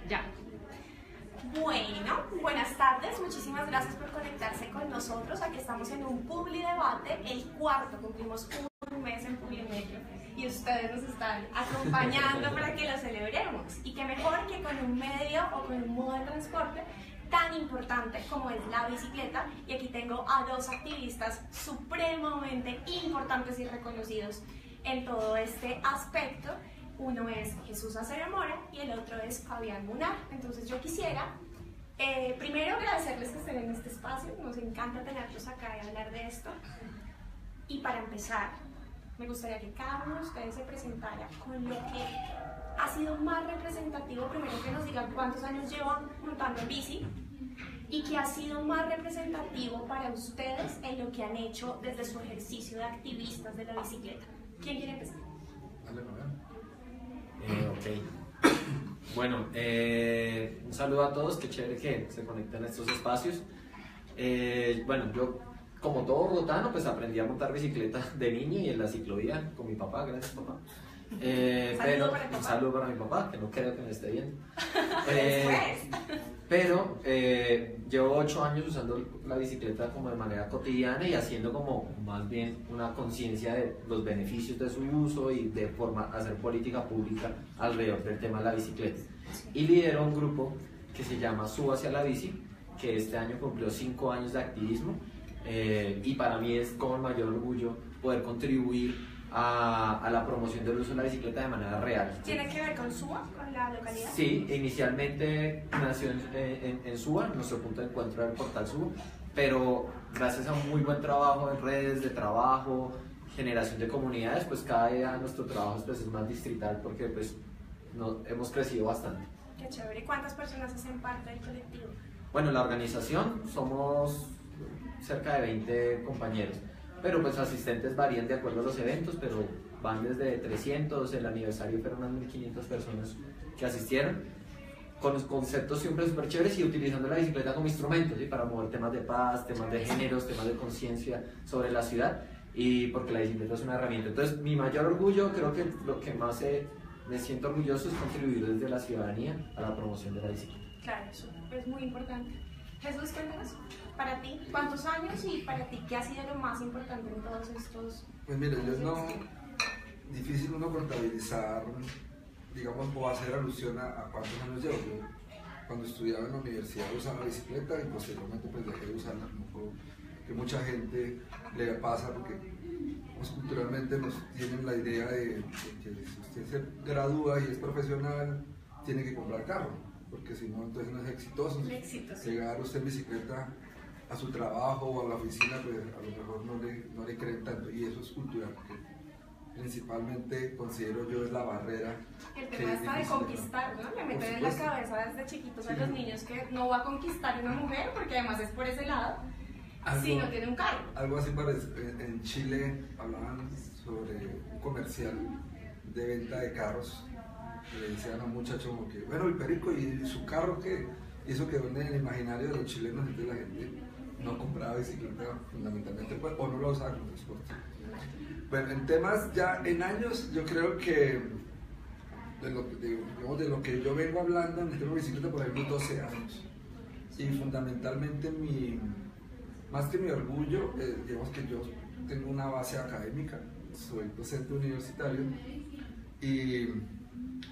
Ya. Bueno, buenas tardes, muchísimas gracias por conectarse con nosotros. Aquí estamos en un Publidebate, el cuarto, cumplimos un mes en Publimetro y ustedes nos están acompañando para que lo celebremos. Y qué mejor que con un medio o con un modo de transporte tan importante como es la bicicleta. Y aquí tengo a dos activistas supremamente importantes y reconocidos en todo este aspecto. Uno es Jesús Acero Mora y el otro es Fabián Munar. Entonces yo quisiera primero agradecerles que estén en este espacio, nos encanta tenerlos acá y hablar de esto. Y para empezar, me gustaría que cada uno de ustedes se presentara con lo que ha sido más representativo. Primero que nos digan cuántos años llevan montando en bici y qué ha sido más representativo para ustedes en lo que han hecho desde su ejercicio de activistas de la bicicleta. ¿Quién quiere empezar? Ok. Bueno, un saludo a todos, qué chévere que se conecten a estos espacios. Bueno, yo como todo bogotano pues aprendí a montar bicicleta de niño y en la ciclovía con mi papá, gracias papá. Un saludo para mi papá, que no creo que me esté viendo. Pero llevo 8 años usando la bicicleta como de manera cotidiana y haciendo como más bien una conciencia de los beneficios de su uso y de hacer política pública alrededor del tema de la bicicleta. Y lidero un grupo que se llama Súbase a la Bici, que este año cumplió 5 años de activismo y para mí es como el mayor orgullo poder contribuir a la promoción del uso de la bicicleta de manera real. ¿Tiene que ver con Suba, con la localidad? Sí, inicialmente nació en Suba, nuestro punto de encuentro era el portal Suba, pero gracias a un muy buen trabajo en redes de trabajo, generación de comunidades, pues cada día nuestro trabajo pues, es más distrital porque pues, hemos crecido bastante. Qué chévere. ¿Cuántas personas hacen parte del colectivo? Bueno, la organización somos cerca de 20 compañeros. Pero pues asistentes varían de acuerdo a los eventos, pero van desde 300, el aniversario fueron unas 1500 personas que asistieron, con los conceptos siempre súper chéveres y utilizando la bicicleta como instrumento, ¿sí? Para mover temas de paz, temas de géneros, temas de conciencia sobre la ciudad y porque la bicicleta es una herramienta. Entonces mi mayor orgullo, creo que lo que más me siento orgulloso es contribuir desde la ciudadanía a la promoción de la bicicleta. Claro, eso es muy importante. Jesús, cuéntanos, para ti, ¿cuántos años y para ti qué ha sido lo más importante en todos estos? Pues mira, difícil uno contabilizar, digamos, o hacer alusión a cuántos años llevo. Yo, cuando estudiaba en la universidad usaba la bicicleta y posteriormente pues dejé de usarla, como que mucha gente le pasa porque pues, culturalmente nos tienen la idea de que si usted se gradúa y es profesional, tiene que comprar carro. Porque si no, entonces no es exitoso. Llegar usted en bicicleta a su trabajo o a la oficina, pues a lo mejor no le creen tanto, y eso es cultural, porque principalmente considero yo es la barrera. El tema está de conquistar, ¿no? Le meten en la cabeza desde chiquitos a los niños que no va a conquistar una mujer, porque además es por ese lado, si no tiene un carro. Algo así parece. En Chile hablaban sobre un comercial de venta de carros. Le decían a un muchacho como que, bueno, el perico y su carro, que eso quedó en el imaginario de los chilenos, entonces la gente no compraba bicicleta fundamentalmente, pues, o no la usaba como transporte. Bueno, en temas ya en años, yo creo que de lo que yo vengo hablando en el tema de bicicleta por ahí unos 12 años. Y fundamentalmente más que mi orgullo, digamos que yo tengo una base académica, soy docente universitario y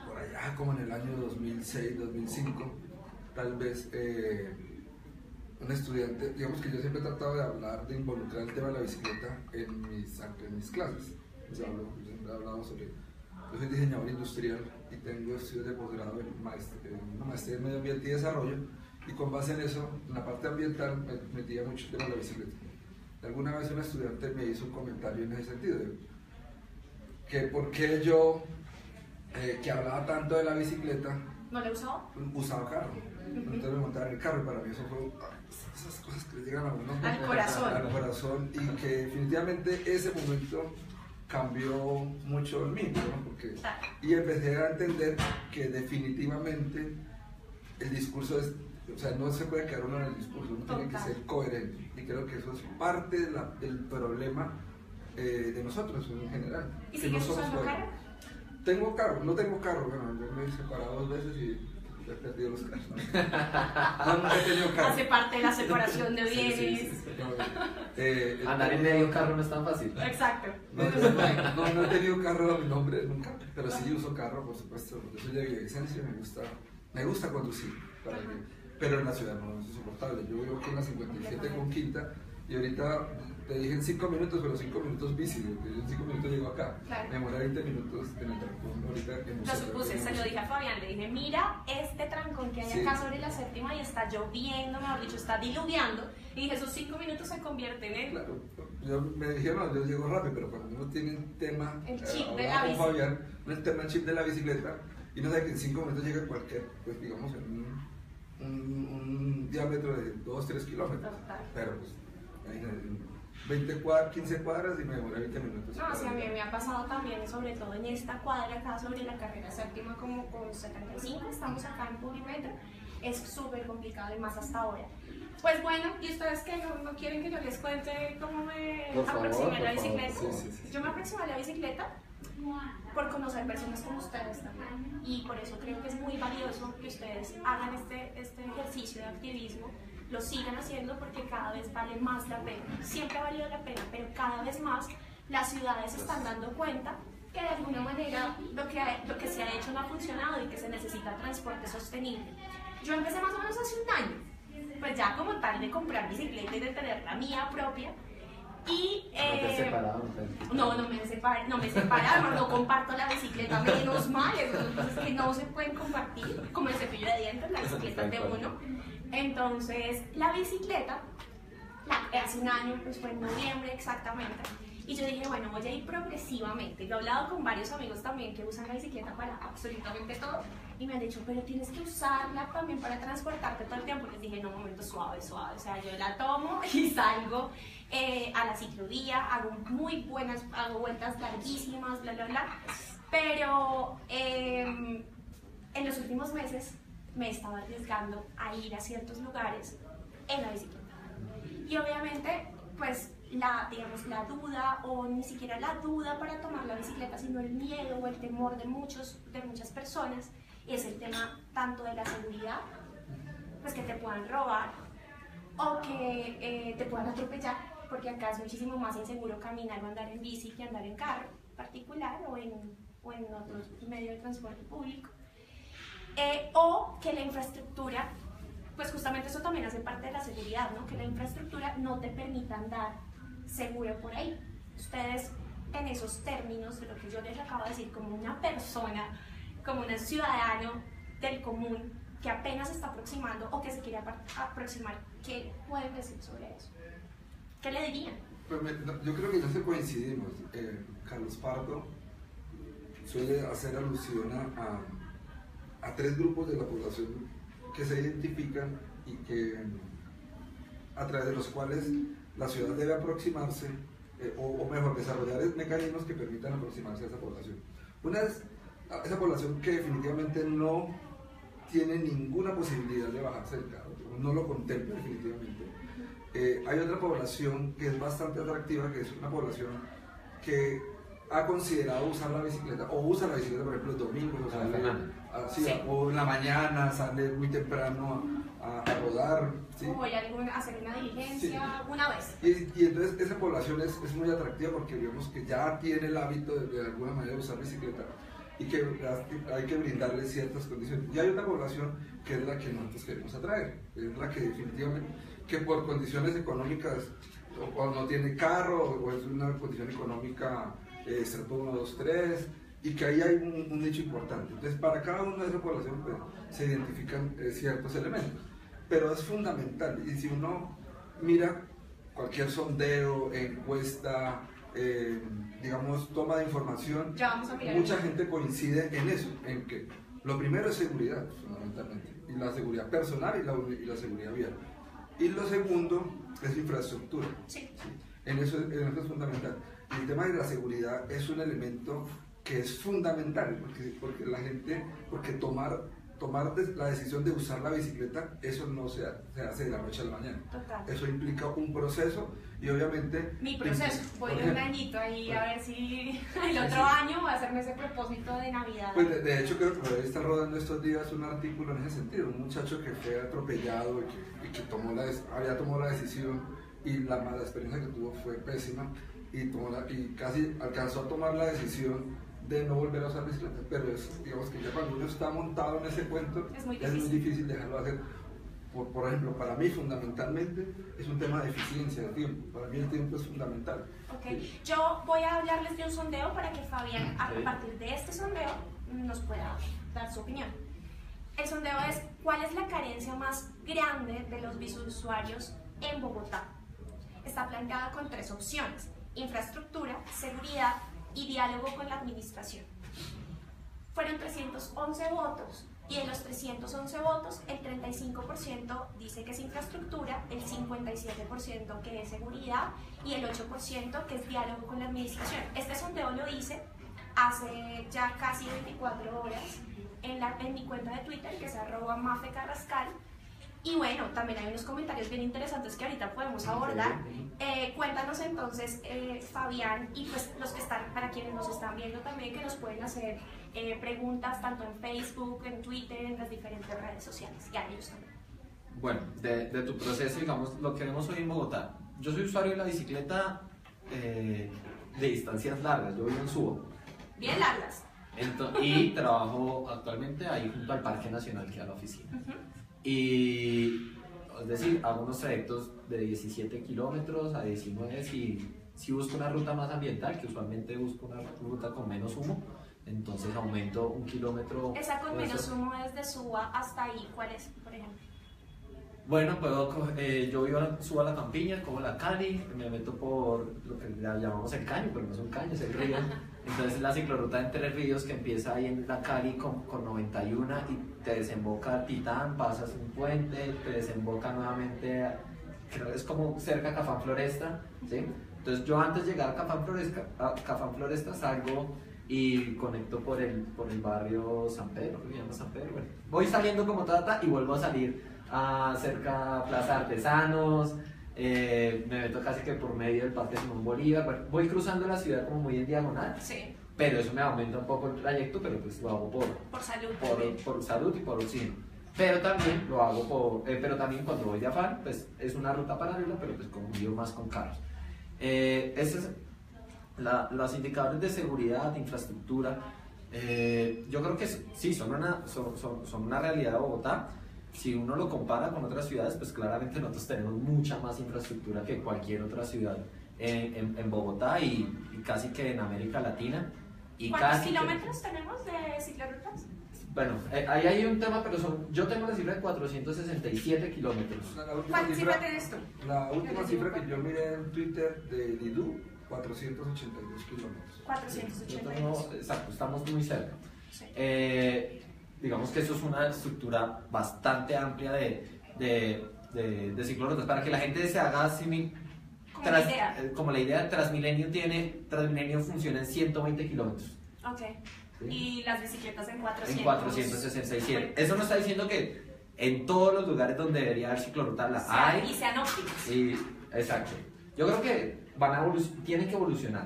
por allá como en el año 2006, 2005, tal vez un estudiante, digamos que yo siempre he tratado de hablar, de involucrar el tema de la bicicleta en mis clases. Yo siempre he hablado sobre, yo soy diseñador industrial y tengo estudios de posgrado en una maestría en medio ambiente y desarrollo, y con base en eso, en la parte ambiental, me metía mucho el tema de la bicicleta. Alguna vez un estudiante me hizo un comentario en ese sentido, que por qué yo, que hablaba tanto de la bicicleta, ¿no le usaba? Usaba carro. Entonces me montaba en el carro y para mí eso fue esas cosas que le llegan a uno al corazón, y que definitivamente ese momento cambió mucho en mí, ¿no? Porque, y empecé a entender que definitivamente el discurso es, o sea, no se puede quedar uno en el discurso, uno tiene que ser coherente, y creo que eso es parte del problema de nosotros en general. ¿Y sigues usando carro? Tengo carro, no tengo carro, bueno, yo me he separado 2 veces y he perdido los carros. No, nunca he tenido carro. Hace parte de la separación de bienes. Sí. No, Andar en medio carro no es tan fácil. Exacto. No he tenido carro a mi nombre nunca, pero sí uso carro, por supuesto. Yo soy de Villavicencio y me gusta conducir, pero en la ciudad no es insoportable. Yo vivo aquí en la 57 con Quinta y ahorita te dije en 5 minutos, pero 5 minutos bici, porque yo en 5 minutos llego acá. Claro. Me demora 20 minutos en el trancón ahorita. Lo supuse, se lo dije a Fabián, le dije, mira este trancón que hay Sí. acá sobre la séptima y está lloviendo, mejor dicho, está diluviando. Y dije, esos 5 minutos se convierten en... Claro, me dijeron, no, yo llego rápido, pero cuando uno tiene un tema, El chip de hablaba la con bici. Fabián, el tema el chip de la bicicleta, y no sabe que en 5 minutos llega cualquier, pues digamos, en un diámetro de 2-3 kilómetros. Total. Pero pues, ahí, 15 cuadras y me demoré 20 minutos. No, sí, a mí me ha pasado también, sobre todo en esta cuadra acá sobre la carrera séptima, como con 75, estamos acá en Publimetro, es súper complicado y más hasta ahora. Pues bueno, ¿y ustedes qué? ¿No quieren que yo les cuente cómo me Por favor, aproximé a la por favor. bicicleta? Sí. Yo me aproximé a la bicicleta por conocer personas como ustedes también, y por eso creo que es muy valioso que ustedes hagan este ejercicio de activismo, lo sigan haciendo porque cada vez vale más la pena. Siempre ha valido la pena, pero cada vez más las ciudades se están dando cuenta que de alguna manera lo que se ha hecho no ha funcionado y que se necesita transporte sostenible. Yo empecé más o menos hace un año, pues ya como tal de comprar bicicleta y de tener la mía propia. Y No te has separado, entonces. no me separaron, no comparto la bicicleta, menos mal, esas cosas que no se pueden compartir, como el cepillo de dientes, la bicicleta es de uno. Entonces, la bicicleta, hace un año, pues fue en noviembre exactamente, y yo dije, bueno, voy a ir progresivamente. Yo he hablado con varios amigos también que usan la bicicleta para absolutamente todo, y me han dicho, pero tienes que usarla también para transportarte todo el tiempo. Les dije, no, un momento, suave, o sea, yo la tomo y salgo a la ciclovía, hago vueltas larguísimas, bla, bla, bla, pero en los últimos meses me estaba arriesgando a ir a ciertos lugares en la bicicleta. Y obviamente, pues, digamos, la duda, o ni siquiera la duda para tomar la bicicleta, sino el miedo o el temor de muchas personas, es el tema tanto de la seguridad, pues que te puedan robar o que te puedan atropellar, porque acá es muchísimo más inseguro caminar o andar en bici que andar en carro particular o en otros medios de transporte público. O que la infraestructura, pues justamente eso también hace parte de la seguridad, ¿no? Que la infraestructura no te permita andar seguro por ahí. Ustedes, en esos términos de lo que yo les acabo de decir, como una persona, como un ciudadano del común que apenas se está aproximando o que se quiere aproximar, ¿qué pueden decir sobre eso? ¿Qué le dirían? Pues yo creo que ya se coincidimos. Carlos Pardo suele hacer alusión a 3 grupos de la población que se identifican y que a través de los cuales la ciudad debe aproximarse, o mejor, desarrollar mecanismos que permitan aproximarse a esa población. Una es esa población que definitivamente no tiene ninguna posibilidad de bajarse del carro, no lo contempla definitivamente. Hay otra población que es bastante atractiva, que es una población que ha considerado usar la bicicleta, o usa la bicicleta, por ejemplo, los domingos, o o en la mañana sale muy temprano a rodar. ¿Sí? O voy a hacer una diligencia una vez. Y entonces esa población es muy atractiva porque vemos que ya tiene el hábito de alguna manera de usar bicicleta y que hay que brindarle ciertas condiciones. Y hay otra población que es la que nosotros queremos atraer, es la que definitivamente, que por condiciones económicas o no tiene carro o es una condición económica estrato 1, 2, 3, y que ahí hay un nicho importante. Entonces, para cada una de esa población pues, se identifican ciertos elementos, pero es fundamental. Y si uno mira cualquier sondeo, encuesta, digamos, toma de información, mucha gente coincide en eso, en que lo primero es seguridad, fundamentalmente, y la seguridad personal y la seguridad vial. Y lo segundo es infraestructura. Sí. ¿Sí? En eso es fundamental. Y el tema de la seguridad es un elemento que es fundamental, porque tomar tomar la decisión de usar la bicicleta, eso no se hace de la noche a la mañana. Total. Eso implica un proceso y obviamente... Mi proceso, voy de un añito ahí a ver si el otro año va a hacerme ese propósito de Navidad. Pues de hecho creo que por ahí está rodando estos días un artículo en ese sentido, un muchacho que fue atropellado y que había tomado la decisión y la mala experiencia que tuvo fue pésima y casi alcanzó a tomar la decisión de no volver a usar bicicleta, pero digamos que ya cuando uno está montado en ese cuento es muy difícil dejarlo hacer. Por ejemplo, para mí fundamentalmente es un tema de eficiencia de tiempo, para mí el tiempo es fundamental. Okay. Yo voy a hablarles de un sondeo para que Fabián, a partir de este sondeo, nos pueda dar su opinión. El sondeo es: ¿cuál es la carencia más grande de los biciusuarios en Bogotá? Está planteada con 3 opciones: infraestructura, seguridad y diálogo con la administración. Fueron 311 votos y de los 311 votos el 35% dice que es infraestructura, el 57% que es seguridad y el 8% que es diálogo con la administración. Este sondeo lo hice hace ya casi 24 horas en mi cuenta de Twitter, que es @mafecarrascal. Y bueno, también hay unos comentarios bien interesantes que ahorita podemos abordar. Cuéntanos entonces, Fabián, y pues los que están, para quienes nos están viendo también, que nos pueden hacer preguntas tanto en Facebook, en Twitter, en las diferentes redes sociales. Y a ellos también. Bueno, de tu proceso, digamos, lo que vemos hoy en Bogotá. Yo soy usuario de la bicicleta de distancias largas, yo vivo en Subo. Bien largas. Y trabajo actualmente ahí junto al Parque Nacional que da la oficina. Y, es decir, hago unos trayectos de 17 kilómetros a 19 si busco una ruta más ambiental, que usualmente busco una ruta con menos humo, entonces aumento 1 kilómetro. Esa con menos humo desde Suba hasta ahí, ¿cuál es, por ejemplo? Bueno, yo subo a la Campiña, cojo la Cali, me meto por lo que la llamamos el caño, pero no es un caño, es el río. Entonces la ciclorruta entre ríos que empieza ahí en la Cali con 91 y te desemboca a Titán, pasas un puente, te desemboca nuevamente, creo que es como cerca a Cafán Floresta, ¿sí? Entonces yo antes de llegar a Cafán Floresta salgo y conecto por el barrio San Pedro, que se llama San Pedro. Bueno, voy saliendo como y vuelvo a salir cerca a Plaza Artesanos, me meto casi que por medio del Parque Simón Bolívar. Bueno, voy cruzando la ciudad como muy en diagonal, sí, pero eso me aumenta un poco el trayecto, pero pues lo hago por salud, por salud y por oxígeno. Pero también lo hago pero también cuando voy de afán, pues es una ruta paralela, pero pues convivo más con carros. Los indicadores de seguridad, de infraestructura, yo creo que sí, son una realidad de Bogotá. Si uno lo compara con otras ciudades, pues claramente nosotros tenemos mucha más infraestructura que cualquier otra ciudad en Bogotá y casi que en América Latina. ¿Cuántos kilómetros tenemos de ciclorrutas? Bueno, ahí hay un tema, pero yo tengo la cifra de 467 kilómetros. ¿Cuál cifra tienes tú? La última cifra que yo miré en Twitter de Lidu, 482 kilómetros. 482. Exacto, estamos muy cerca. Sí. Digamos que eso es una estructura bastante amplia de ciclorrutas. Para que la gente se haga así, como la idea, Transmilenio funciona en 120 kilómetros. Ok. ¿Sí? Y las bicicletas en 400. En 467. Eso no está diciendo que en todos los lugares donde debería haber ciclorrutas la hay. Y sean óptimas. Exacto. Yo creo que tienen que evolucionar.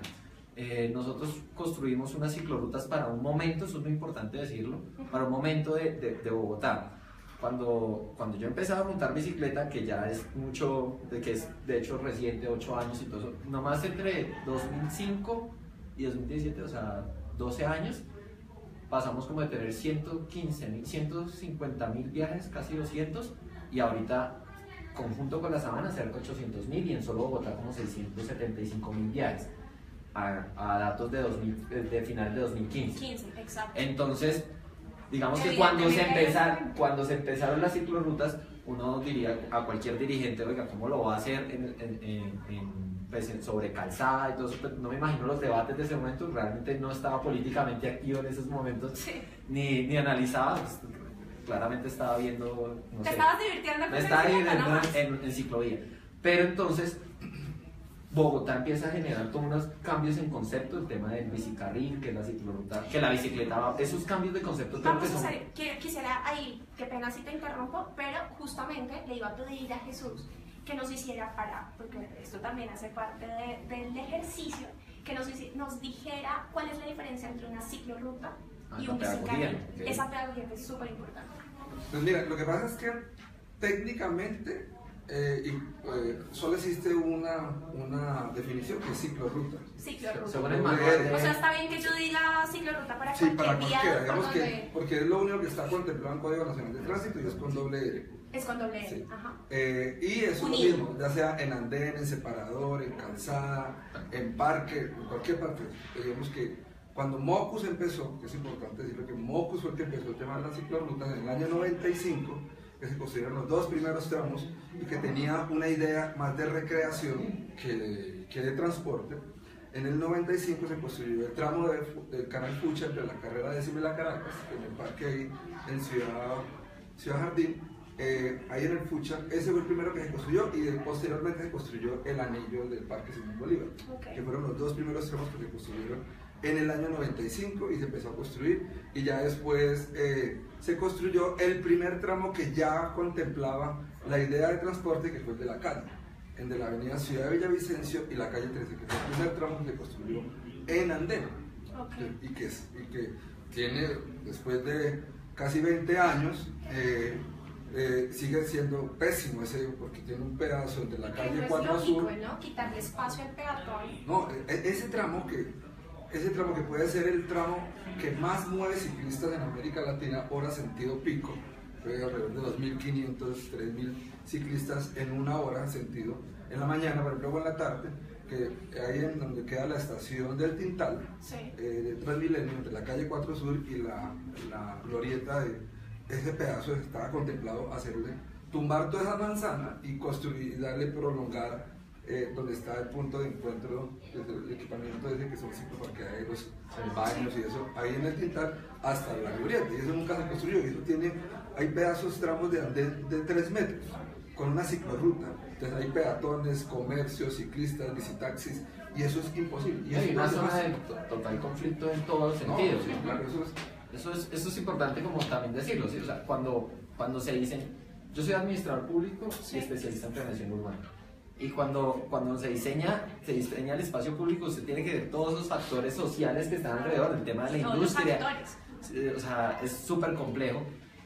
Nosotros construimos unas ciclorrutas para un momento, eso es muy importante decirlo, para un momento de Bogotá. Cuando yo empezaba a montar bicicleta, que ya es mucho, que es de hecho reciente, 8 años y todo eso, nomás entre 2005 y 2017, o sea, 12 años, pasamos como de tener 115.000, 150.000 viajes, casi 200, y ahorita, conjunto con la semana, cerca de 800.000, y en solo Bogotá como 675.000 viajes. A datos de finales de 2015. Exacto. Entonces, digamos que cuando se empezaron las ciclorrutas, uno diría a cualquier dirigente, oiga, ¿cómo lo va a hacer sobre calzada y todo eso? Pues no me imagino los debates de ese momento, realmente no estaba políticamente activo en esos momentos, sí, ni analizaba, pues, claramente estaba viendo, no sé. ¿Te estabas divirtiendo con me estaba divirtiendo en ciclovía. Pero entonces, Bogotá empieza a generar todos unos cambios en concepto, el tema del bicicarril, que la ciclorruta, que la bicicleta va, esos cambios de concepto creo que son... Quisiera ahí, qué pena si te interrumpo, pero justamente le iba a pedir a Jesús que nos hiciera porque esto también hace parte del ejercicio, que nos dijera cuál es la diferencia entre una ciclorruta y un bicicarril. Okay. Esa pedagogía que es súper importante. Pues mira, lo que pasa es que técnicamente solo existe una definición que es ciclorruta. Ciclorruta. O sea, está bien que yo diga ciclorruta para cualquier cualquiera, digamos que, porque es lo único que está contemplado en Código Nacional de Tránsito y es con doble R. Es con doble R, sí. Ajá. Y es lo mismo, ya sea en andén, en separador, en calzada, en parque, en cualquier parte. Digamos que cuando Mocus empezó, que es importante decirlo, que Mocus fue el que empezó el tema de las ciclorrutas en el año 95, que se construyeron los dos primeros tramos y que tenía una idea más de recreación que de transporte. En el 95 se construyó el tramo del Canal Fucha entre la carrera 10ª y la Caracas, en el parque ahí en Ciudad Jardín. Ahí en el Fucha, ese fue el primero que se construyó y posteriormente se construyó el anillo del Parque Simón Bolívar, que fueron los dos primeros tramos que se construyeron en el año 95 y se empezó a construir, y ya después se construyó el primer tramo que ya contemplaba la idea de transporte, que fue el de la calle, el de la avenida Ciudad de Villavicencio y la calle 13, que fue el primer tramo que se construyó en andén, y que tiene, después de casi 20 años, sigue siendo pésimo ese, porque tiene un pedazo de la calle 4 Sur, ¿no? Quitarle espacio al peatón. No, ese tramo que puede ser el tramo que más mueve ciclistas en América Latina, hora sentido pico, alrededor de 2.500, 3.000 ciclistas en una hora sentido, en la mañana, pero luego en la tarde, que ahí en donde queda la estación del Tintal, de Transmilenio, entre la calle 4 Sur y la glorieta de ese pedazo, estaba contemplado hacerle tumbar toda esa manzana y construir, y darle prolongar donde está el punto de encuentro del equipamiento ese, que son cicloparqueaderos, baños y eso, ahí en el Tintal, hasta la glorieta, y eso nunca se construyó, y eso hay pedazos, tramos de andén de 3 metros, con una ciclorruta, entonces hay peatones, comercios, ciclistas, bicitaxis, y eso es imposible. Y hay una zona de total conflicto en todos los sentidos. Sí, claro, eso es importante como también decirlo, ¿sí? O sea, cuando se dicen, yo soy administrador público y especialista en prevención urbana. Y cuando se diseña el espacio público, usted tiene que ver todos los factores sociales que están alrededor, el tema de la industria. O sea, es súper complejo,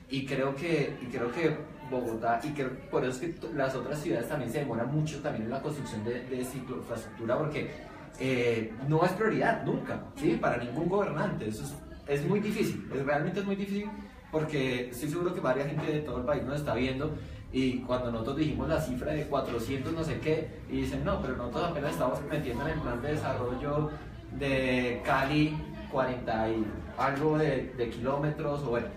y creo que Bogotá, y que por eso es que las otras ciudades también se demoran mucho también en la construcción de cicloinfraestructura, porque no es prioridad nunca, ¿sí? Para ningún gobernante. Eso es muy difícil, realmente es muy difícil, porque estoy seguro que varias gente de todo el país nos está viendo. Y cuando nosotros dijimos la cifra de 400 no sé qué, y dicen, no, pero nosotros apenas estamos metiendo en el plan de desarrollo de Cali 40 y algo de kilómetros, o bueno,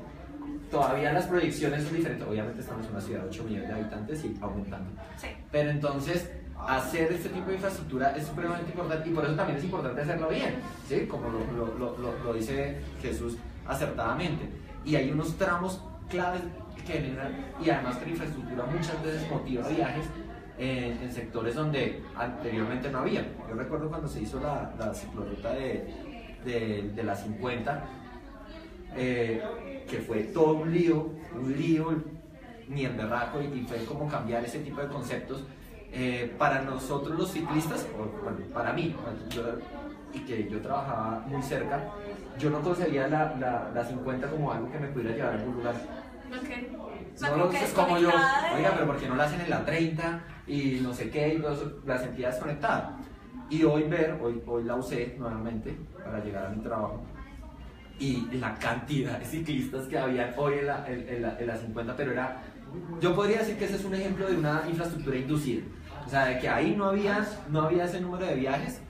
todavía las proyecciones son diferentes. Obviamente estamos en una ciudad de 8 millones de habitantes y aumentando. Sí. Pero entonces, hacer este tipo de infraestructura es supremamente importante, y por eso también es importante hacerlo bien, ¿sí? Como lo dice Jesús acertadamente. Y hay unos tramos claves que generan, y además que la infraestructura muchas veces motiva viajes en sectores donde anteriormente no había. Yo recuerdo cuando se hizo la ciclorruta de la 50, que fue todo un lío ni el berraco, y fue como cambiar ese tipo de conceptos. Para nosotros los ciclistas, bueno, para mí, y que yo trabajaba muy cerca, yo no concebía la 50 como algo que me pudiera llevar a algún lugar. Okay. O sea, no, es como yo, oiga, pero ¿por qué no la hacen en la 30 y no sé qué, y todo eso, la sentía desconectada? Y hoy la usé nuevamente para llegar a mi trabajo, y la cantidad de ciclistas que había hoy en la 50, pero yo podría decir que ese es un ejemplo de una infraestructura inducida, o sea, de que ahí no había ese número de viajes,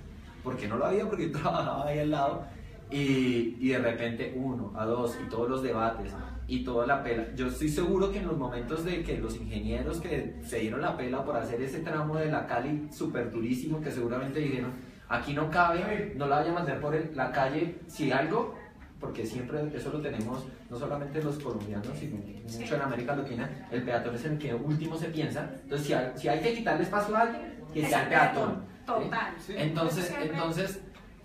porque no lo había, porque yo trabajaba ahí al lado, y de repente 1 a 2 y todos los debates y toda la pela. Yo estoy seguro que en los momentos de que los ingenieros que se dieron la pela por hacer ese tramo de la Cali súper durísimo, que seguramente dijeron, aquí no cabe, no la vayan a hacer por la calle, si algo, porque siempre eso lo tenemos, no solamente los colombianos, sino mucho en América Latina, el peatón es en el que último se piensa. Entonces si hay que quitarle espacio a alguien, que sea el peatón. Total. ¿sí? Entonces,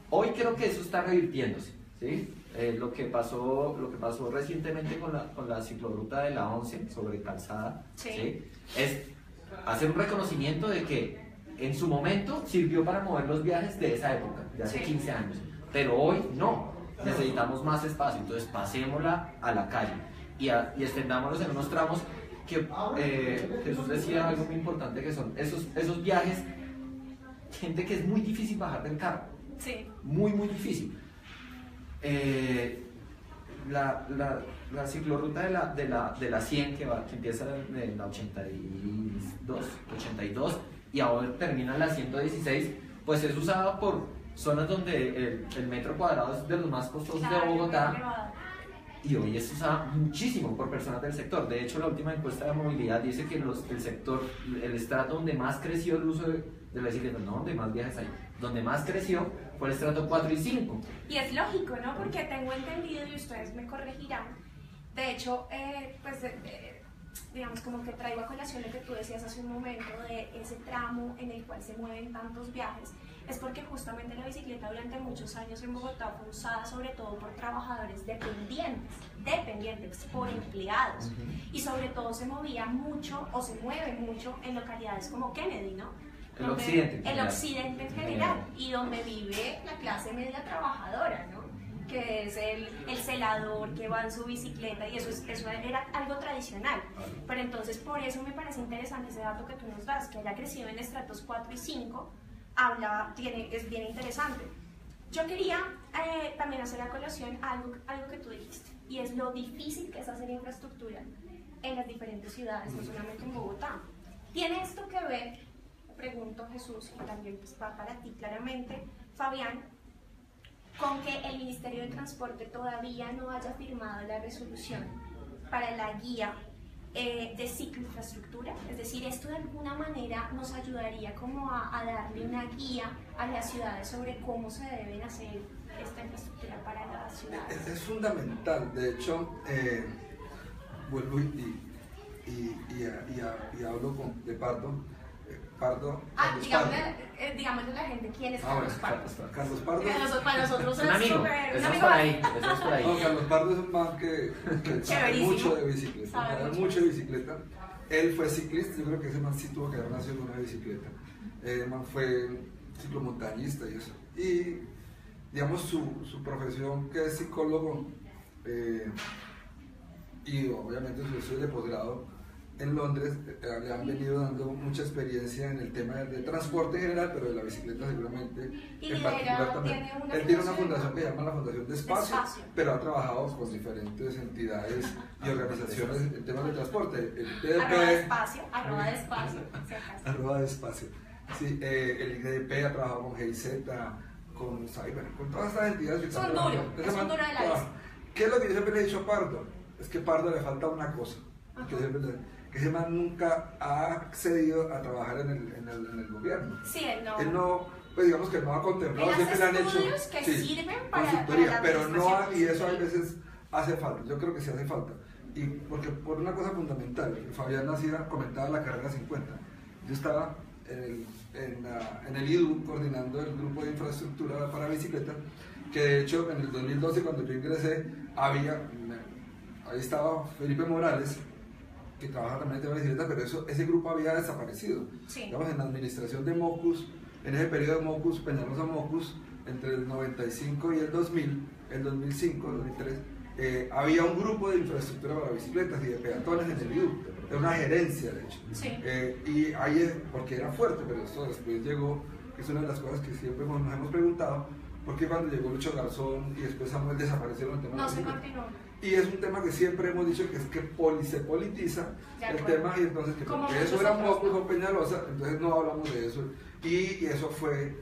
hoy creo que eso está revirtiéndose, ¿sí? Lo que pasó recientemente con la ciclorruta de la 11 sobre calzada, Sí. ¿sí? Es hacer un reconocimiento de que en su momento sirvió para mover los viajes de esa época, de hace Sí. 15 años, pero hoy no, necesitamos más espacio, entonces pasémosla a la calle y extendámoslos en unos tramos que Jesús decía algo muy importante, que son esos viajes, gente que es muy difícil bajar del carro, Sí. muy difícil. La ciclorruta de la 100 que empieza en la 82 y ahora termina en la 116, pues es usada por zonas donde el metro cuadrado es de los más costosos de Bogotá, y hoy es usada muchísimo por personas del sector. De hecho, la última encuesta de movilidad dice que el sector, el estrato donde más creció el uso de la bicicleta, no donde más viajes hay, donde más creció fue el estrato 4 y 5. Y es lógico, ¿no? Porque tengo entendido, y ustedes me corregirán, de hecho, digamos, como que traigo a colación lo que tú decías hace un momento de ese tramo en el cual se mueven tantos viajes, es porque justamente la bicicleta durante muchos años en Bogotá fue usada sobre todo por trabajadores dependientes por empleados, y sobre todo se movía mucho o se mueve mucho en localidades como Kennedy, ¿no? El occidente en general, y donde vive la clase media trabajadora, ¿no? Que es el celador que va en su bicicleta, y eso era algo tradicional. Pero entonces por eso me parece interesante ese dato que tú nos das, que haya crecido en estratos 4 y 5, es bien interesante. Yo quería también hacer a colación algo que tú dijiste, y es lo difícil que es hacer infraestructura en las diferentes ciudades, no solamente en Bogotá. ¿Tiene esto que ver, pregunto Jesús, y también pues, va para ti claramente, Fabián, con que el Ministerio de Transporte todavía no haya firmado la resolución para la guía de cicloinfraestructura? Es decir, esto de alguna manera nos ayudaría como a darle una guía a las ciudades sobre cómo se deben hacer esta infraestructura para las ciudades. Es fundamental. De hecho, vuelvo y hablo de Pardo. Digámosle a la gente quién es Carlos Pardo. Carlos Pardo. Para nosotros es un amigo, súper... eso es por ahí. No, Carlos Pardo es un man que sabe mucho de bicicleta. Sabe mucho de bicicleta. Él fue ciclista, yo creo que ese man sí tuvo que haber nacido con una bicicleta. El man fue ciclomontañista y eso. Y digamos su profesión, que es psicólogo, y obviamente su estudio de posgrado en Londres, le han venido dando mucha experiencia en el tema de transporte en general, pero de la bicicleta seguramente en particular también. Él tiene una fundación que se llama la Fundación de Espacio, pero ha trabajado con diferentes entidades y organizaciones en temas de transporte. El ITDP, arroba despacio. Sí, el ITDP ha trabajado con GIZ, con Cyber, con todas estas entidades que son duros de la lista. ¿Qué es lo que yo siempre le he dicho a Pardo? Es que a Pardo le falta una cosa. Que ese man nunca ha accedido a trabajar en el gobierno. Sí, él no, pues digamos que no ha contemplado, siempre le han hecho que sirven para consultoría, pero no, y eso a veces hace falta, yo creo que sí hace falta. Y porque por una cosa fundamental, Fabián Nacida comentaba la carrera 50. Yo estaba en el IDU coordinando el grupo de infraestructura para bicicletas, que de hecho en el 2012 cuando yo ingresé, ahí estaba Felipe Morales, que trabaja también en tema de bicicleta, pero ese grupo había desaparecido. Sí. Digamos, en la administración de Mocus, en ese periodo de Mocus, Peñalosa Mocus, entre el 95 y el 2000, el 2005, 2003, había un grupo de infraestructura para bicicletas y de peatones en el IDU, era una gerencia de hecho. Sí. Y ahí, porque era fuerte, pero esto después llegó, que es una de las cosas que siempre nos hemos preguntado, porque cuando llegó Lucho Garzón y después Samuel desaparecieron el tema de la bicicleta. No se continuó. Y es un tema que siempre hemos dicho que es que se politiza el tema, y entonces que porque eso era Mocus o Peñalosa, entonces no hablamos de eso. Y eso fue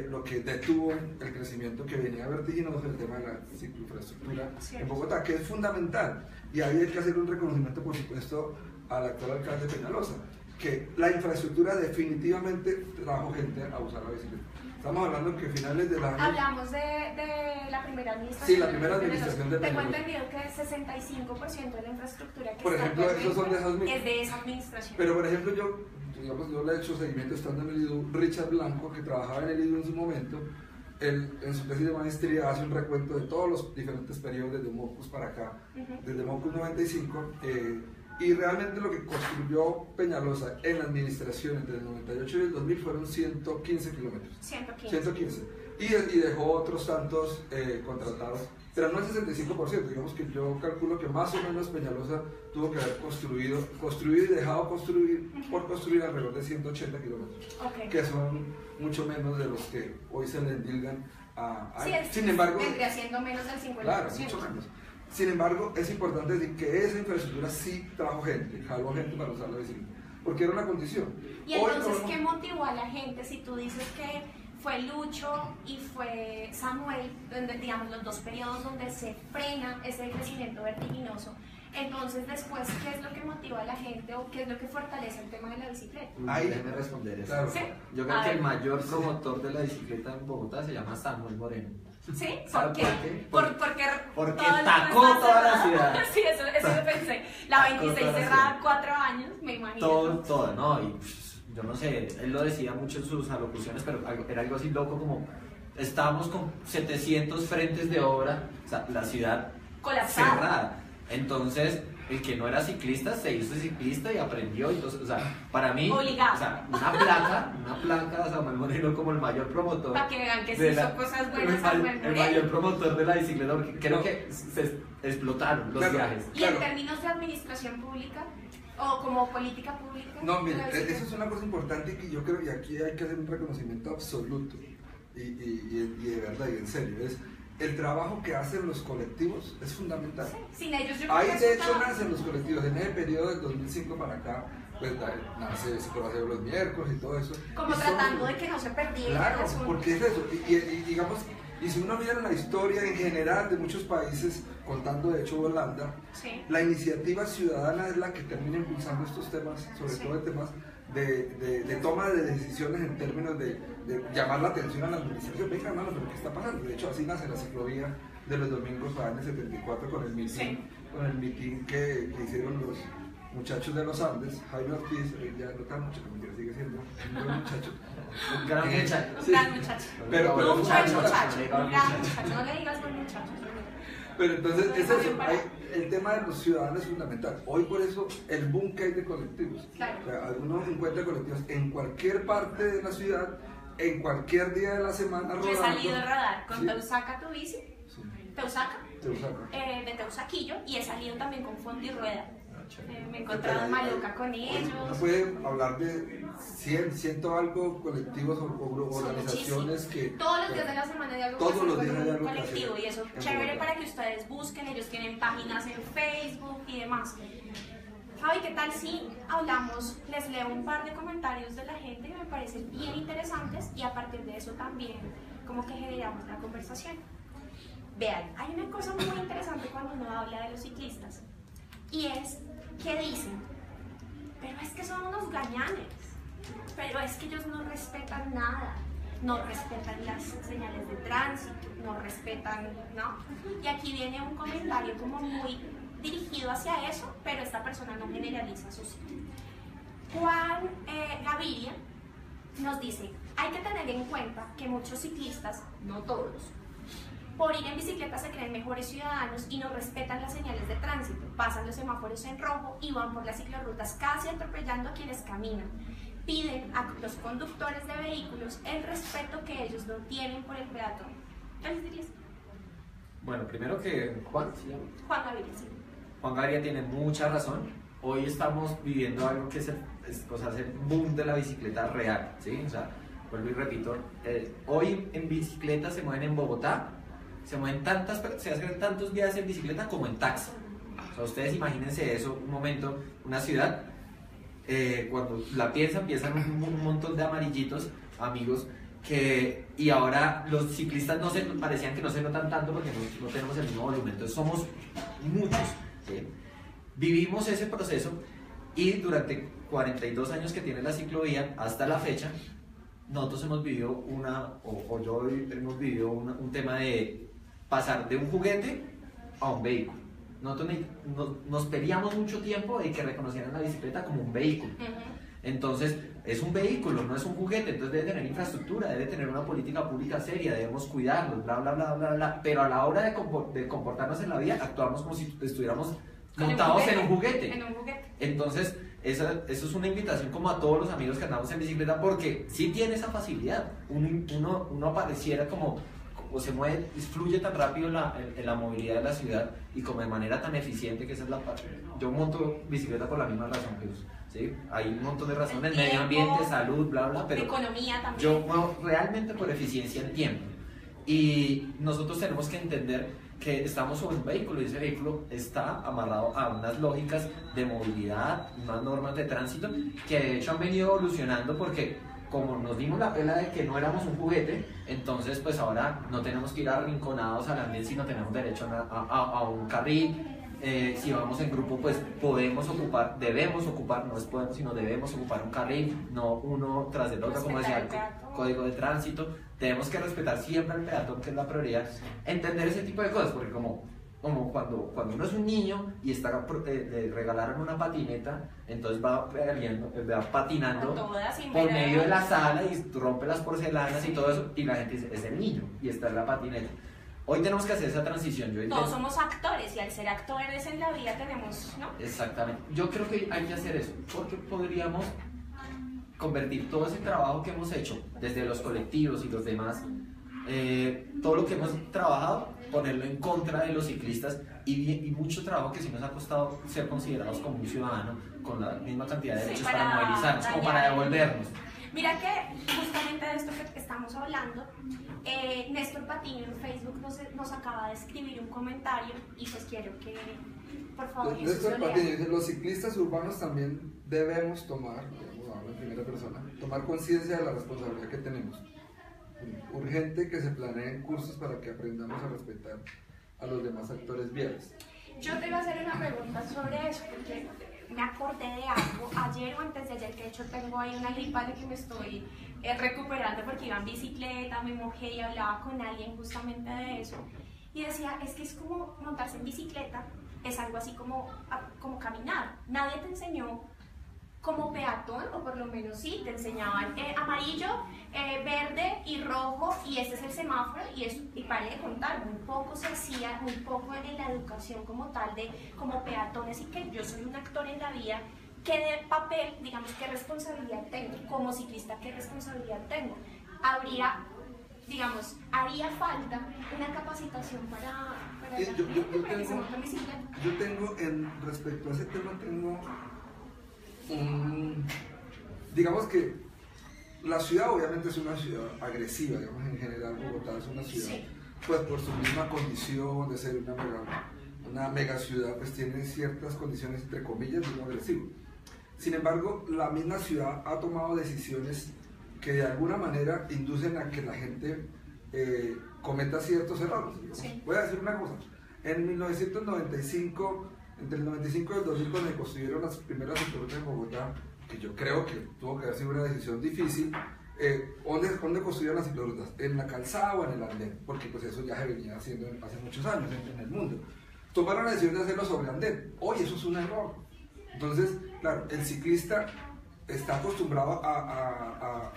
lo que detuvo el crecimiento que venía vertiginoso, el tema de la cicloinfraestructura en Bogotá, que es fundamental. Y ahí hay que hacer un reconocimiento, por supuesto, al actual alcalde Peñalosa, que la infraestructura definitivamente trajo gente a usar la bicicleta. Estamos hablando que finales del año... Hablamos de la primera administración. Sí, la primera administración de Tengo Peñalosa. entendido que el 65% de la infraestructura que Por está ejemplo, esos son de esas es de esa administración. Pero por ejemplo, yo le he hecho seguimiento estando en el IDU. Richard Blanco, que trabajaba en el IDU en su momento, él en su tesis de maestría hace un recuento de todos los diferentes periodos desde Mocus para acá, desde Mocus 95, y realmente lo que construyó Peñalosa en la administración entre el 98 y el 2000 fueron 115 kilómetros. 115. Y dejó otros tantos contratados, pero no el 65%, digamos que yo calculo que más o menos Peñalosa tuvo que haber construido y dejado por construir alrededor de 180 kilómetros, que son mucho menos de los que hoy se le endilgan a sí, sin embargo, vendría siendo menos del 50%. Claro, mucho menos. Sin embargo, es importante decir que esa infraestructura sí trajo gente, jaló gente para usar la bicicleta, porque era una condición. Y entonces, ¿qué motivó a la gente? Si tú dices que fue Lucho y fue Samuel, donde, digamos, los dos periodos donde se frena ese crecimiento vertiginoso, entonces después, ¿qué es lo que motiva a la gente o qué es lo que fortalece el tema de la bicicleta? Déjeme responder eso. Claro. ¿Sí? Yo creo que el mayor promotor de la bicicleta en Bogotá se llama Samuel Moreno. ¿Sí? ¿Sabe ¿Por qué? Porque todo el tacó mundo está toda la cerrado. ciudad. Sí, eso lo pensé. La Tacó 26 toda la cerrada ciudad. 4 años, me imagino. Todo, ¿no? Y yo no sé, él lo decía mucho en sus alocuciones, pero era algo así loco como estábamos con 700 frentes de obra, o sea, la ciudad colapsada. Cerrada. Entonces, el que no era ciclista se hizo ciclista y aprendió. Entonces, o sea, para mí, obligado. O sea, una placa de Samuel Moreno como el mayor promotor. Para que vean que se hizo cosas buenas Samuel Moreno. El mayor promotor de la bicicleta, porque creo que se explotaron los viajes. ¿Y en términos de administración pública o como política pública? No, mire, eso es una cosa importante y que yo creo que aquí hay que hacer un reconocimiento absoluto y de verdad y en serio. Es el trabajo que hacen los colectivos es fundamental. Sí, sin ellos yo Ahí creo de hecho nacen los colectivos. En ese periodo del 2005 para acá, pues nace Psicología los miércoles y todo eso. Como tratando de que no se perdiera. Claro, porque es eso. Y digamos, y si uno mira la historia en general de muchos países, contando de hecho Holanda, sí, la iniciativa ciudadana es la que termina impulsando estos temas, sobre todo temas de toma de decisiones en términos de llamar la atención a la administración. Venga, hermano, pero ¿qué está pasando? De hecho, así nace la ciclovía de los domingos en el 74 con el mitin que hicieron los muchachos de los Andes. Jaime Ortiz, ya no tan mucho, mentira, sigue siendo un buen muchacho. Un gran muchacho. Un gran muchacho. Pero un buen muchacho. un gran muchacho. No le digas buen muchacho. Pero entonces, es eso, el tema de los ciudadanos es fundamental. Hoy por eso el boom que hay de colectivos. Claro. O sea, algunos encuentran colectivos en cualquier parte de la ciudad, en cualquier día de la semana rodando. Yo he salido a rodar con Sí. Teusaca tu bici, Sí. Teusaca, Teusaca. de Teusaquillo, y he salido también con Fondo y Rueda. Me he encontrado maluca con ellos. Uno puede hablar de 100 algo colectivos o organizaciones que... Todos los días de la semana hay algo Todos los con días hay un algo que colectivo hacer y eso en chévere Bogotá. para que ustedes busquen, ellos tienen páginas en Facebook y demás. Fabi, ¿qué tal si hablamos? Les leo un par de comentarios de la gente que me parecen bien interesantes y a partir de eso también como que generamos la conversación. Vean, hay una cosa muy interesante cuando uno habla de los ciclistas y es que dicen, pero es que son unos gañanes, pero es que ellos no respetan nada, no respetan las señales de tránsito, no respetan, ¿no? Y aquí viene un comentario como muy dirigido hacia eso, pero esta persona no generaliza su sitio. Juan Gaviria nos dice, hay que tener en cuenta que muchos ciclistas, no todos, por ir en bicicleta se creen mejores ciudadanos y no respetan las señales de tránsito, pasan los semáforos en rojo y van por las ciclorrutas casi atropellando a quienes caminan. Piden a los conductores de vehículos el respeto que ellos no tienen por el peatón. ¿Qué les dirías? Bueno, primero que Juan, ¿sí? Juan Gaviria, sí. Juan Gaviria tiene mucha razón. Hoy estamos viviendo algo que es el boom de la bicicleta real, ¿sí? O sea, vuelvo y repito, hoy en bicicleta se mueven en Bogotá, se hacen tantos viajes en bicicleta como en taxi. O sea, ustedes imagínense eso, un momento, una ciudad, cuando la piensan un montón de amarillitos, amigos, y ahora los ciclistas parecían que no se notan tanto porque no tenemos el mismo volumen, entonces somos muchos, ¿sí? Vivimos ese proceso Y durante 42 años que tiene la ciclovía, hasta la fecha, nosotros hemos vivido hemos vivido un tema de pasar de un juguete a un vehículo. Nosotros nos pedíamos mucho tiempo de que reconocieran la bicicleta como un vehículo. Entonces, es un vehículo, no es un juguete, entonces debe tener infraestructura, debe tener una política pública seria, debemos cuidarlos, bla, bla, bla, bla, bla. Pero a la hora de comportarnos en la vida, actuamos como si estuviéramos montados en un juguete. Entonces, eso es una invitación como a todos los amigos que andamos en bicicleta, porque sí tiene esa facilidad. Uno pareciera como se mueve, fluye tan rápido en la movilidad de la ciudad y como de manera tan eficiente, que esa es la parte. Yo monto bicicleta por la misma razón que usted. ¿Sí? Hay un montón de razones, medio ambiente, salud, bla, bla, pero economía también. Yo muevo realmente por eficiencia en tiempo. Y nosotros tenemos que entender que estamos sobre un vehículo y ese vehículo está amarrado a unas lógicas de movilidad, unas normas de tránsito que de hecho han venido evolucionando, porque como nos dimos la pela de que no éramos un juguete, entonces pues ahora no tenemos que ir arrinconados al andén, sino tenemos derecho a un carril. Si vamos en grupo, pues debemos ocupar, no es podemos, sino debemos ocupar un carril, no uno tras el otro, como decía el código de tránsito. Tenemos que respetar siempre al peatón, que es la prioridad. Entender ese tipo de cosas, porque como cuando uno es un niño y le regalaron una patineta, entonces va patinando por medio de la sala y rompe las porcelanas y todo eso, y la gente dice, es el niño, y está en la patineta. Hoy tenemos que hacer esa transición. Todos somos actores, y al ser actores en la vida tenemos, ¿no? Exactamente. Yo creo que hay que hacer eso, porque podríamos convertir todo ese trabajo que hemos hecho, desde los colectivos y los demás, todo lo que hemos trabajado, ponerlo en contra de los ciclistas, y mucho trabajo que sí nos ha costado ser considerados como un ciudadano, con la misma cantidad de derechos para movilizarnos, como para devolvernos. Mira que justamente de esto que estamos hablando, Néstor Patiño en Facebook nos acaba de escribir un comentario, y pues quiero que, por favor, Néstor Patiño dice: los ciclistas urbanos también debemos tomar, hablo en primera persona, tomar conciencia de la responsabilidad que tenemos. Urgente que se planeen cursos para que aprendamos a respetar a los demás actores viales. Yo te iba a hacer una pregunta sobre eso, porque me acordé de algo ayer o antes de ayer, que de hecho tengo ahí una gripa de que me estoy recuperando porque iba en bicicleta, me mojé y hablaba con alguien justamente de eso, y decía, es que es como montarse en bicicleta, es algo así como caminar. Nadie te enseñó como peatón, o por lo menos sí, te enseñaban amarillo, verde y rojo, y este es el semáforo, y paré de contar, muy poco se hacía, muy poco en la educación como tal, como peatones, y que yo soy un actor en la vida. ¿Qué de papel, digamos, qué responsabilidad tengo? Como ciclista, ¿qué responsabilidad tengo? Haría falta una capacitación para que se monte en bicicleta. Yo tengo, respecto a ese tema, digamos que la ciudad obviamente es una ciudad agresiva, digamos, en general Bogotá es una ciudad, sí, pues por su misma condición de ser una mega ciudad, pues tiene ciertas condiciones, entre comillas, de un agresivo. Sin embargo, la misma ciudad ha tomado decisiones que de alguna manera inducen a que la gente cometa ciertos errores. Sí. Voy a decir una cosa: en 1995, entre el 95 y el 2000, cuando se construyeron las primeras ciclorutas en Bogotá, que yo creo que tuvo que haber sido una decisión difícil, ¿dónde construyeron las ciclorutas? ¿En la calzada o en el andén? Porque pues eso ya se venía haciendo hace muchos años en el mundo. Tomaron la decisión de hacerlo sobre andén. Hoy eso es un error. Entonces, claro, el ciclista está acostumbrado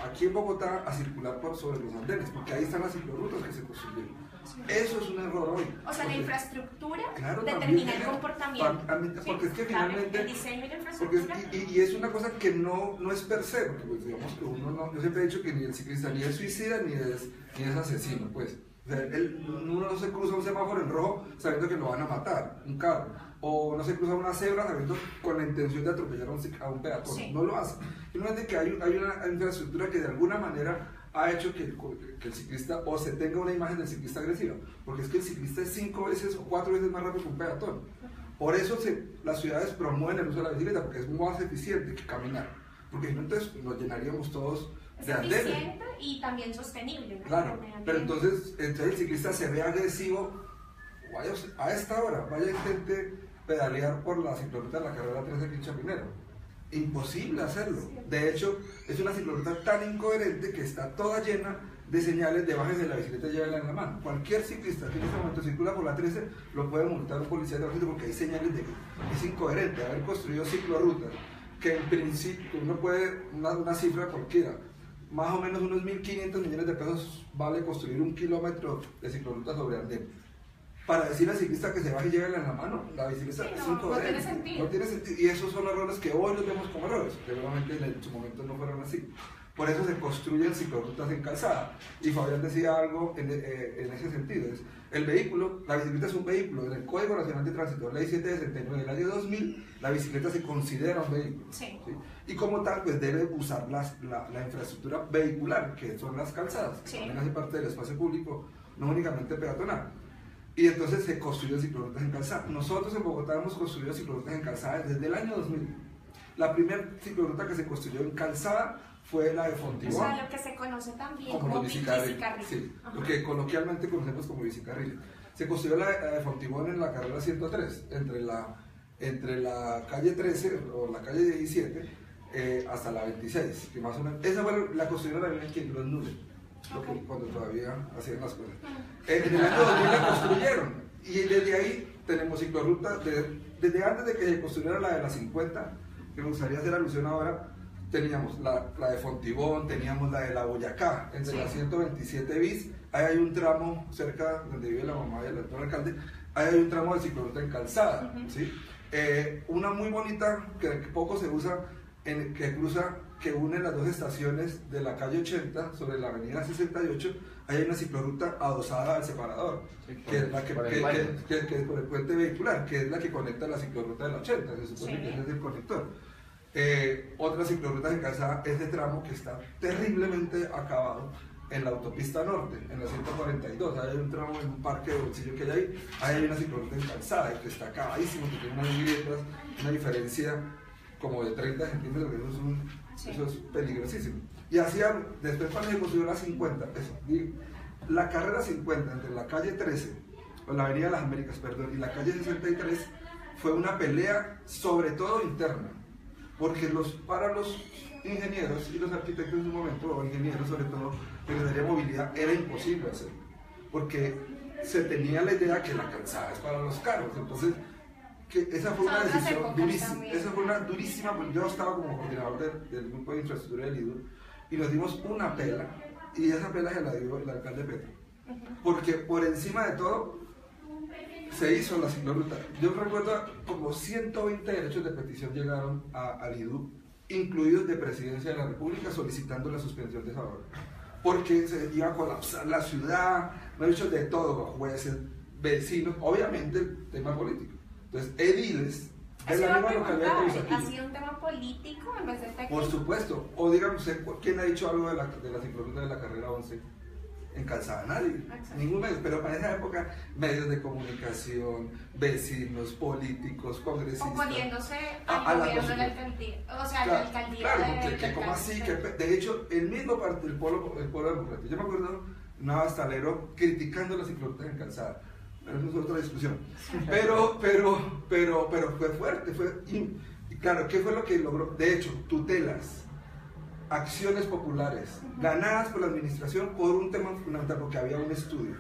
aquí en Bogotá a circular sobre los andenes, porque ahí están las ciclorrutas que se construyeron. Sí. Eso es un error hoy. O sea, la infraestructura, claro, determina el comportamiento. Porque es que finalmente, el diseño y la infraestructura. Y es una cosa que no es per se, porque pues, digamos que yo siempre he dicho que ni el ciclista ni es suicida ni es asesino, pues. O sea, uno no se cruza un semáforo en rojo sabiendo que lo van a matar, un carro, o no se cruza una cebra sabiendo con la intención de atropellar a un peatón. Sí. No lo hace. Simplemente que hay una infraestructura que de alguna manera ha hecho que el ciclista, o se tenga una imagen del ciclista agresiva, porque es que el ciclista es 5 veces o 4 veces más rápido que un peatón. Por eso las ciudades promueven el uso de la bicicleta, porque es más eficiente que caminar, porque entonces nos llenaríamos todos de andenes. Es eficiente y también sostenible, ¿no? Claro, pero entonces el ciclista se ve agresivo. A esta hora, vaya, intente pedalear por la ciclorruta de la carrera 13 aquí en Chapinero. imposible hacerlo. De hecho, es una ciclorruta tan incoherente que está toda llena de señales de bajes de la bicicleta y llévela en la mano. Cualquier ciclista que en este momento circula por la 13 lo puede multar un policía de tránsito porque hay señales de que es incoherente haber construido ciclorrutas que en principio uno puede, una cifra cualquiera, más o menos unos 1.500 millones de pesos vale construir 1 kilómetro de ciclorruta sobre andén. Para decir al ciclista que se baje y llévela en la mano, la bicicleta sí, es no incoherente. tiene sentido. No tiene sentido. Y esos son errores que hoy los vemos como errores, que realmente en su momento no fueron así. Por eso se construyen ciclorrutas en calzada. Y Fabián decía algo en ese sentido. Es, el vehículo, la bicicleta es un vehículo. En el Código Nacional de Tránsito, Ley 769 del año 2000, la bicicleta se considera un vehículo. Sí. ¿Sí? Y como tal, pues debe usar la infraestructura vehicular, que son las calzadas, que Sí. también hace parte del espacio público, no únicamente peatonal. Y entonces se construyen ciclorrutas en calzada. Nosotros en Bogotá hemos construido ciclorrutas en calzada desde el año 2000. La primera ciclorruta que se construyó en calzada fue la de O Fontibón, sea, lo que se conoce también como como los bicicarriles. bicicarril. Sí, Ajá. lo que coloquialmente conocemos como bicicarriles. Se construyó la de Fontibón en la carrera 103, entre la calle 13 o la calle 17 hasta la 26, que más o menos, esa fue la construyeron aquí en Los Nubes, Okay. cuando todavía hacían las cosas. En el año 2000 la construyeron y desde ahí tenemos ciclorrutas, desde antes de que se construyera la de la 50, que me gustaría hacer alusión ahora, teníamos la de Fontibón, teníamos la de la Boyacá, entre Sí. la 127 bis, ahí hay un tramo cerca donde vive la mamá del actual alcalde, ahí hay un tramo de ciclorruta en calzada, ¿sí? Una muy bonita que poco se usa, que cruza, que une las dos estaciones de la calle 80 sobre la avenida 68, ahí hay una ciclorruta adosada al separador, Sí, que es la por el puente. que es por el puente vehicular, que es la que conecta la ciclorruta de la 80, se supone Sí. que ese es el conector. Otra ciclorruta en calzada es de tramo que está terriblemente acabado en la autopista norte, en la 142. Ahí hay un tramo en un parque de bolsillo que hay ahí hay una ciclorruta en calzada que está acabadísimo, que tiene unas grietas, una diferencia como de 30 centímetros, Sí. eso es peligrosísimo. Y hacían, después cuando se construyó la 50, la carrera 50 entre la calle 13, o la avenida de las Américas, perdón, y la calle 63, fue una pelea sobre todo interna, porque para los ingenieros y los arquitectos en su momento, o ingenieros sobre todo, de Secretaría de Movilidad, era imposible hacerlo, porque se tenía la idea que la calzada es para los carros, entonces que esa fue una Son otras decisión épocas durísima, también. esa fue una durísima, porque yo estaba como coordinador del grupo de infraestructura del IDU y nos dimos una pela, y esa pela se la dio el alcalde Petro, porque por encima de todo se hizo la ciclorruta. Yo recuerdo como 120 derechos de petición llegaron al IDU, incluidos de Presidencia de la República, solicitando la suspensión de esa obra, porque se iba a colapsar la ciudad, no he dicho de todo, jueces, vecinos, obviamente el tema político. Entonces, ediles de la misma localidad de ¿Ha Teusaquillo. sido un tema político en vez de técnico? Por supuesto. O dígame usted, ¿quién ha dicho algo de la ciclorruta de la carrera 11 en calzada? Nadie. Exacto. Ningún medio. Pero para esa época, medios de comunicación, vecinos, políticos, congresistas. Oponiéndose a al la gobierno de la construcción. alcaldía. O sea, Claro, la alcaldía claro, de porque que como así, que de hecho, el mismo el polo democrático. Yo me acuerdo un abastalero criticando las ciclorrutas en calzada. Pero eso es otra discusión. Pero fue fuerte, y claro, ¿qué fue lo que logró? De hecho, tutelas, acciones populares, ganadas por la administración por un tema fundamental, porque había un estudio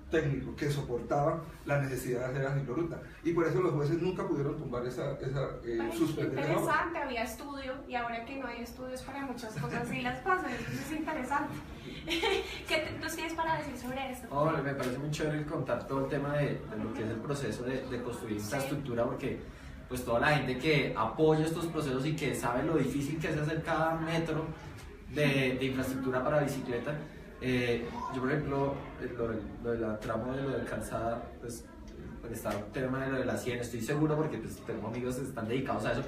técnico que soportaba la necesidad de hacer la ciclorruta. Y por eso los jueces nunca pudieron tumbar Ay, suspender esa obra. interesante, había estudio y ahora que no hay estudios para muchas cosas sí las pasan, eso es interesante. ¿Qué tú tienes para decir sobre esto? Oh, me parece muy chévere contar todo el tema de lo que es el proceso de construir infraestructura, porque pues toda la gente que apoya estos procesos y que sabe lo difícil que es hacer cada metro de infraestructura para bicicleta. Yo por ejemplo, lo de la tramo de lo de calzada, pues está el tema de lo de la 100, estoy seguro porque pues tengo amigos que están dedicados a eso,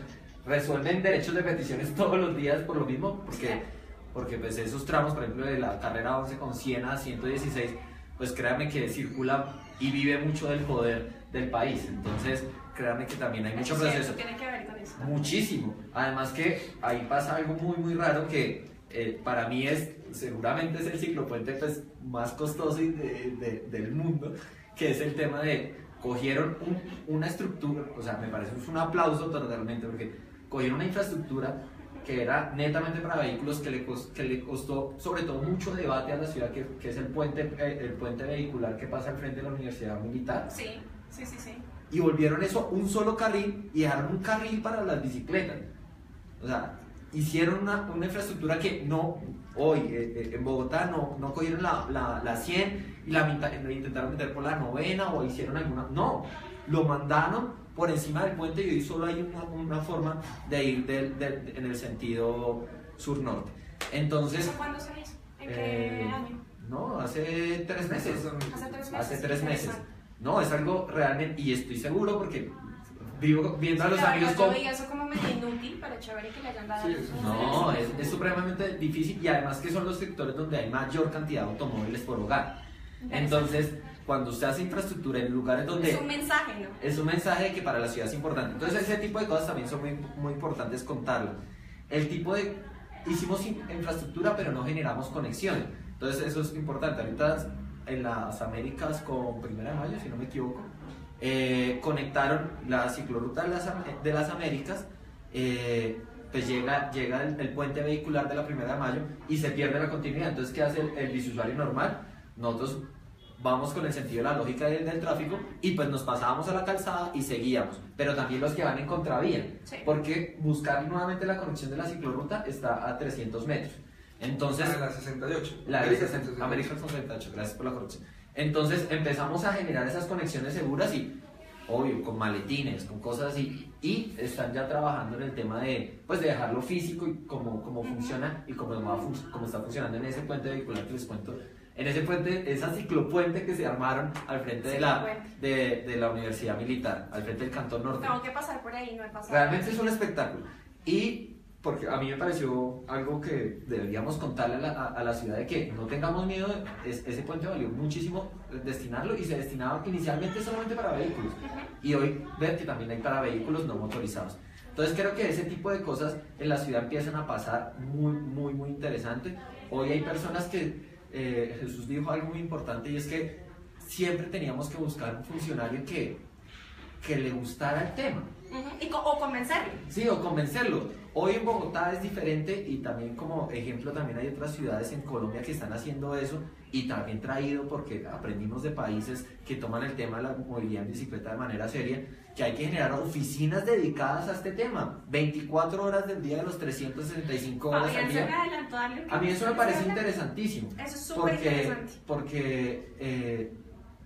resuelven derechos de peticiones todos los días por lo mismo, porque pues esos tramos, por ejemplo, de la carrera 11 con 100 a 116, pues créanme que circula y vive mucho del poder del país, entonces créanme que también hay mucho proceso. Tiene que ver con eso. Muchísimo, además que ahí pasa algo muy raro que para mí seguramente es el ciclopuente pues, más costoso del mundo, que es el tema de cogieron una estructura, o sea, me parece un aplauso totalmente, porque cogieron una infraestructura que era netamente para vehículos, que le costó sobre todo mucho debate a la ciudad, que es el puente vehicular que pasa al frente de la Universidad Militar. Sí, sí, sí, sí. Y volvieron eso un solo carril y dejaron un carril para las bicicletas. O sea, hicieron una infraestructura que no, hoy en Bogotá no cogieron la 100 y la intentaron meter por la 9ª o hicieron alguna, no, lo mandaron por encima del puente y hoy solo hay una forma de ir en el sentido sur-norte. Entonces, ¿Eso cuándo se hizo? ¿En qué año? No, hace 3 meses. Hace 3 meses. Hace 3 meses. No, es algo realmente, y estoy seguro porque vivo viendo a los amigos Yo veía eso como medio inútil, pero chévere que le hayan dado. Sí, No, es supremamente difícil y además que son los sectores donde hay mayor cantidad de automóviles por hogar. Entonces, cuando usted hace infraestructura en lugares donde... Es un mensaje, ¿no? Es un mensaje de que para la ciudad es importante. Entonces, ese tipo de cosas también son muy importantes contarlo. El tipo de... Hicimos infraestructura, pero no generamos conexiones. Entonces, eso es importante. Ahorita en las Américas con 1 de mayo, si no me equivoco, conectaron la ciclorruta de las Américas, pues llega el puente vehicular de la 1 de mayo y se pierde la continuidad. Entonces, ¿qué hace el bisusuario normal? Nosotros vamos con el sentido de la lógica del tráfico y pues nos pasábamos a la calzada y seguíamos, pero también los que van en contravía, Sí. porque buscar nuevamente la conexión de la ciclorruta está a 300 metros. Entonces, La 68. la América 68, gracias por la corrección. Entonces empezamos a generar esas conexiones seguras y, obvio, con maletines, con cosas así, y están ya trabajando en el tema de, pues, de dejarlo físico y cómo funciona y cómo está funcionando en ese puente vehicular que les cuento. En ese puente, esa ciclopuente que se armaron al frente de la Universidad Militar, al frente del Cantón Norte. Tengo que pasar por ahí, no he pasado. Realmente es un espectáculo. Y porque a mí me pareció algo que deberíamos contarle a la ciudad de que no tengamos miedo, ese puente valió muchísimo destinarlo y se destinaba inicialmente solamente para vehículos. Y hoy ver que también hay para vehículos no motorizados. Entonces creo que ese tipo de cosas en la ciudad empiezan a pasar muy interesante. Hoy hay personas que, Jesús dijo algo muy importante y es que siempre teníamos que buscar un funcionario que le gustara el tema. O convencerlo. Sí, o convencerlo. Hoy en Bogotá es diferente y también como ejemplo también hay otras ciudades en Colombia que están haciendo eso y también traído porque aprendimos de países que toman el tema de la movilidad en bicicleta de manera seria, que hay que generar oficinas dedicadas a este tema, 24 horas del día de los 365 horas al día. A mí eso me parece interesantísimo. Eso es súper interesante. Porque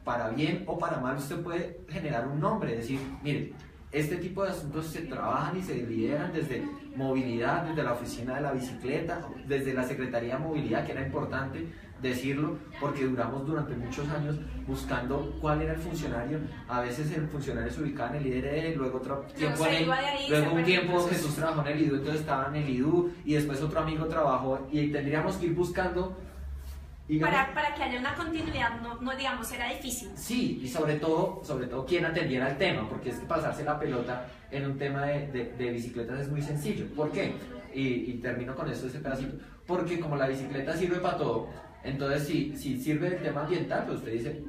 para bien o para mal usted puede generar un nombre, decir, mire, este tipo de asuntos se trabajan y se lideran desde movilidad, desde la oficina de la bicicleta, desde la Secretaría de Movilidad, que era importante decirlo, porque duramos durante muchos años buscando cuál era el funcionario. A veces el funcionario se ubicaba en el IDRE, luego otro tiempo luego un tiempo Jesús trabajó en el IDU, entonces estaba en el IDU, y después otro amigo trabajó, y tendríamos que ir buscando. Para que haya una continuidad, no digamos, era difícil. Sí, y sobre todo quien atendiera el tema, porque es que pasarse la pelota en un tema de bicicletas es muy sencillo. ¿Por qué? Y termino con ese pedacito. Porque como la bicicleta sirve para todo, entonces si sirve el tema ambiental, pues usted dice,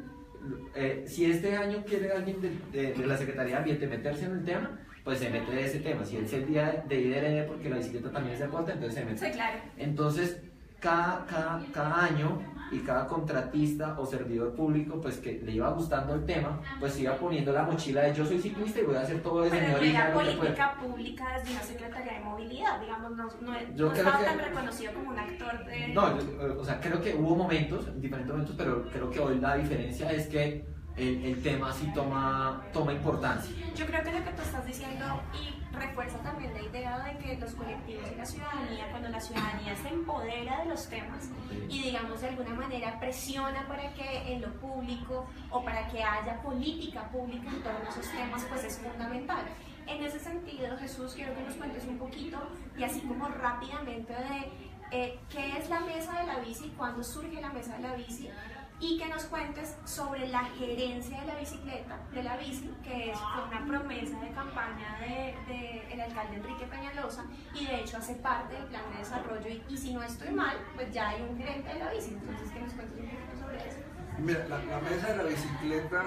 si este año quiere alguien de la Secretaría de Ambiente meterse en el tema, pues se mete de ese tema. Si es el día de IDRE, porque la bicicleta también es deporte, entonces se mete. Sí, claro. Entonces, cada año y cada contratista o servidor público pues que le iba gustando el tema, pues iba poniendo la mochila de yo soy ciclista y voy a hacer todo desde mi origen. Pero la política pública desde una Secretaría de Movilidad, digamos, no estaba tan reconocido como un actor de... No, o sea, creo que hubo diferentes momentos, pero creo que hoy la diferencia es que el tema sí toma importancia. Yo creo que lo que tú estás diciendo y refuerza también la idea de que los colectivos y la ciudadanía, cuando la ciudadanía se empodera de los temas y digamos de alguna manera presiona para que en lo público o para que haya política pública en torno a esos temas, pues es fundamental. En ese sentido, Jesús, quiero que nos cuentes un poquito y así como rápidamente de qué es la Mesa de la Bici, cuándo surge la Mesa de la Bici, y que nos cuentes sobre la gerencia de la bicicleta, de la bici, que fue una promesa de campaña del alcalde Enrique Peñalosa y de hecho hace parte del plan de desarrollo y si no estoy mal, pues ya hay un gerente de la bici, entonces que nos cuentes un poquito sobre eso. Mira, la Mesa de la Bicicleta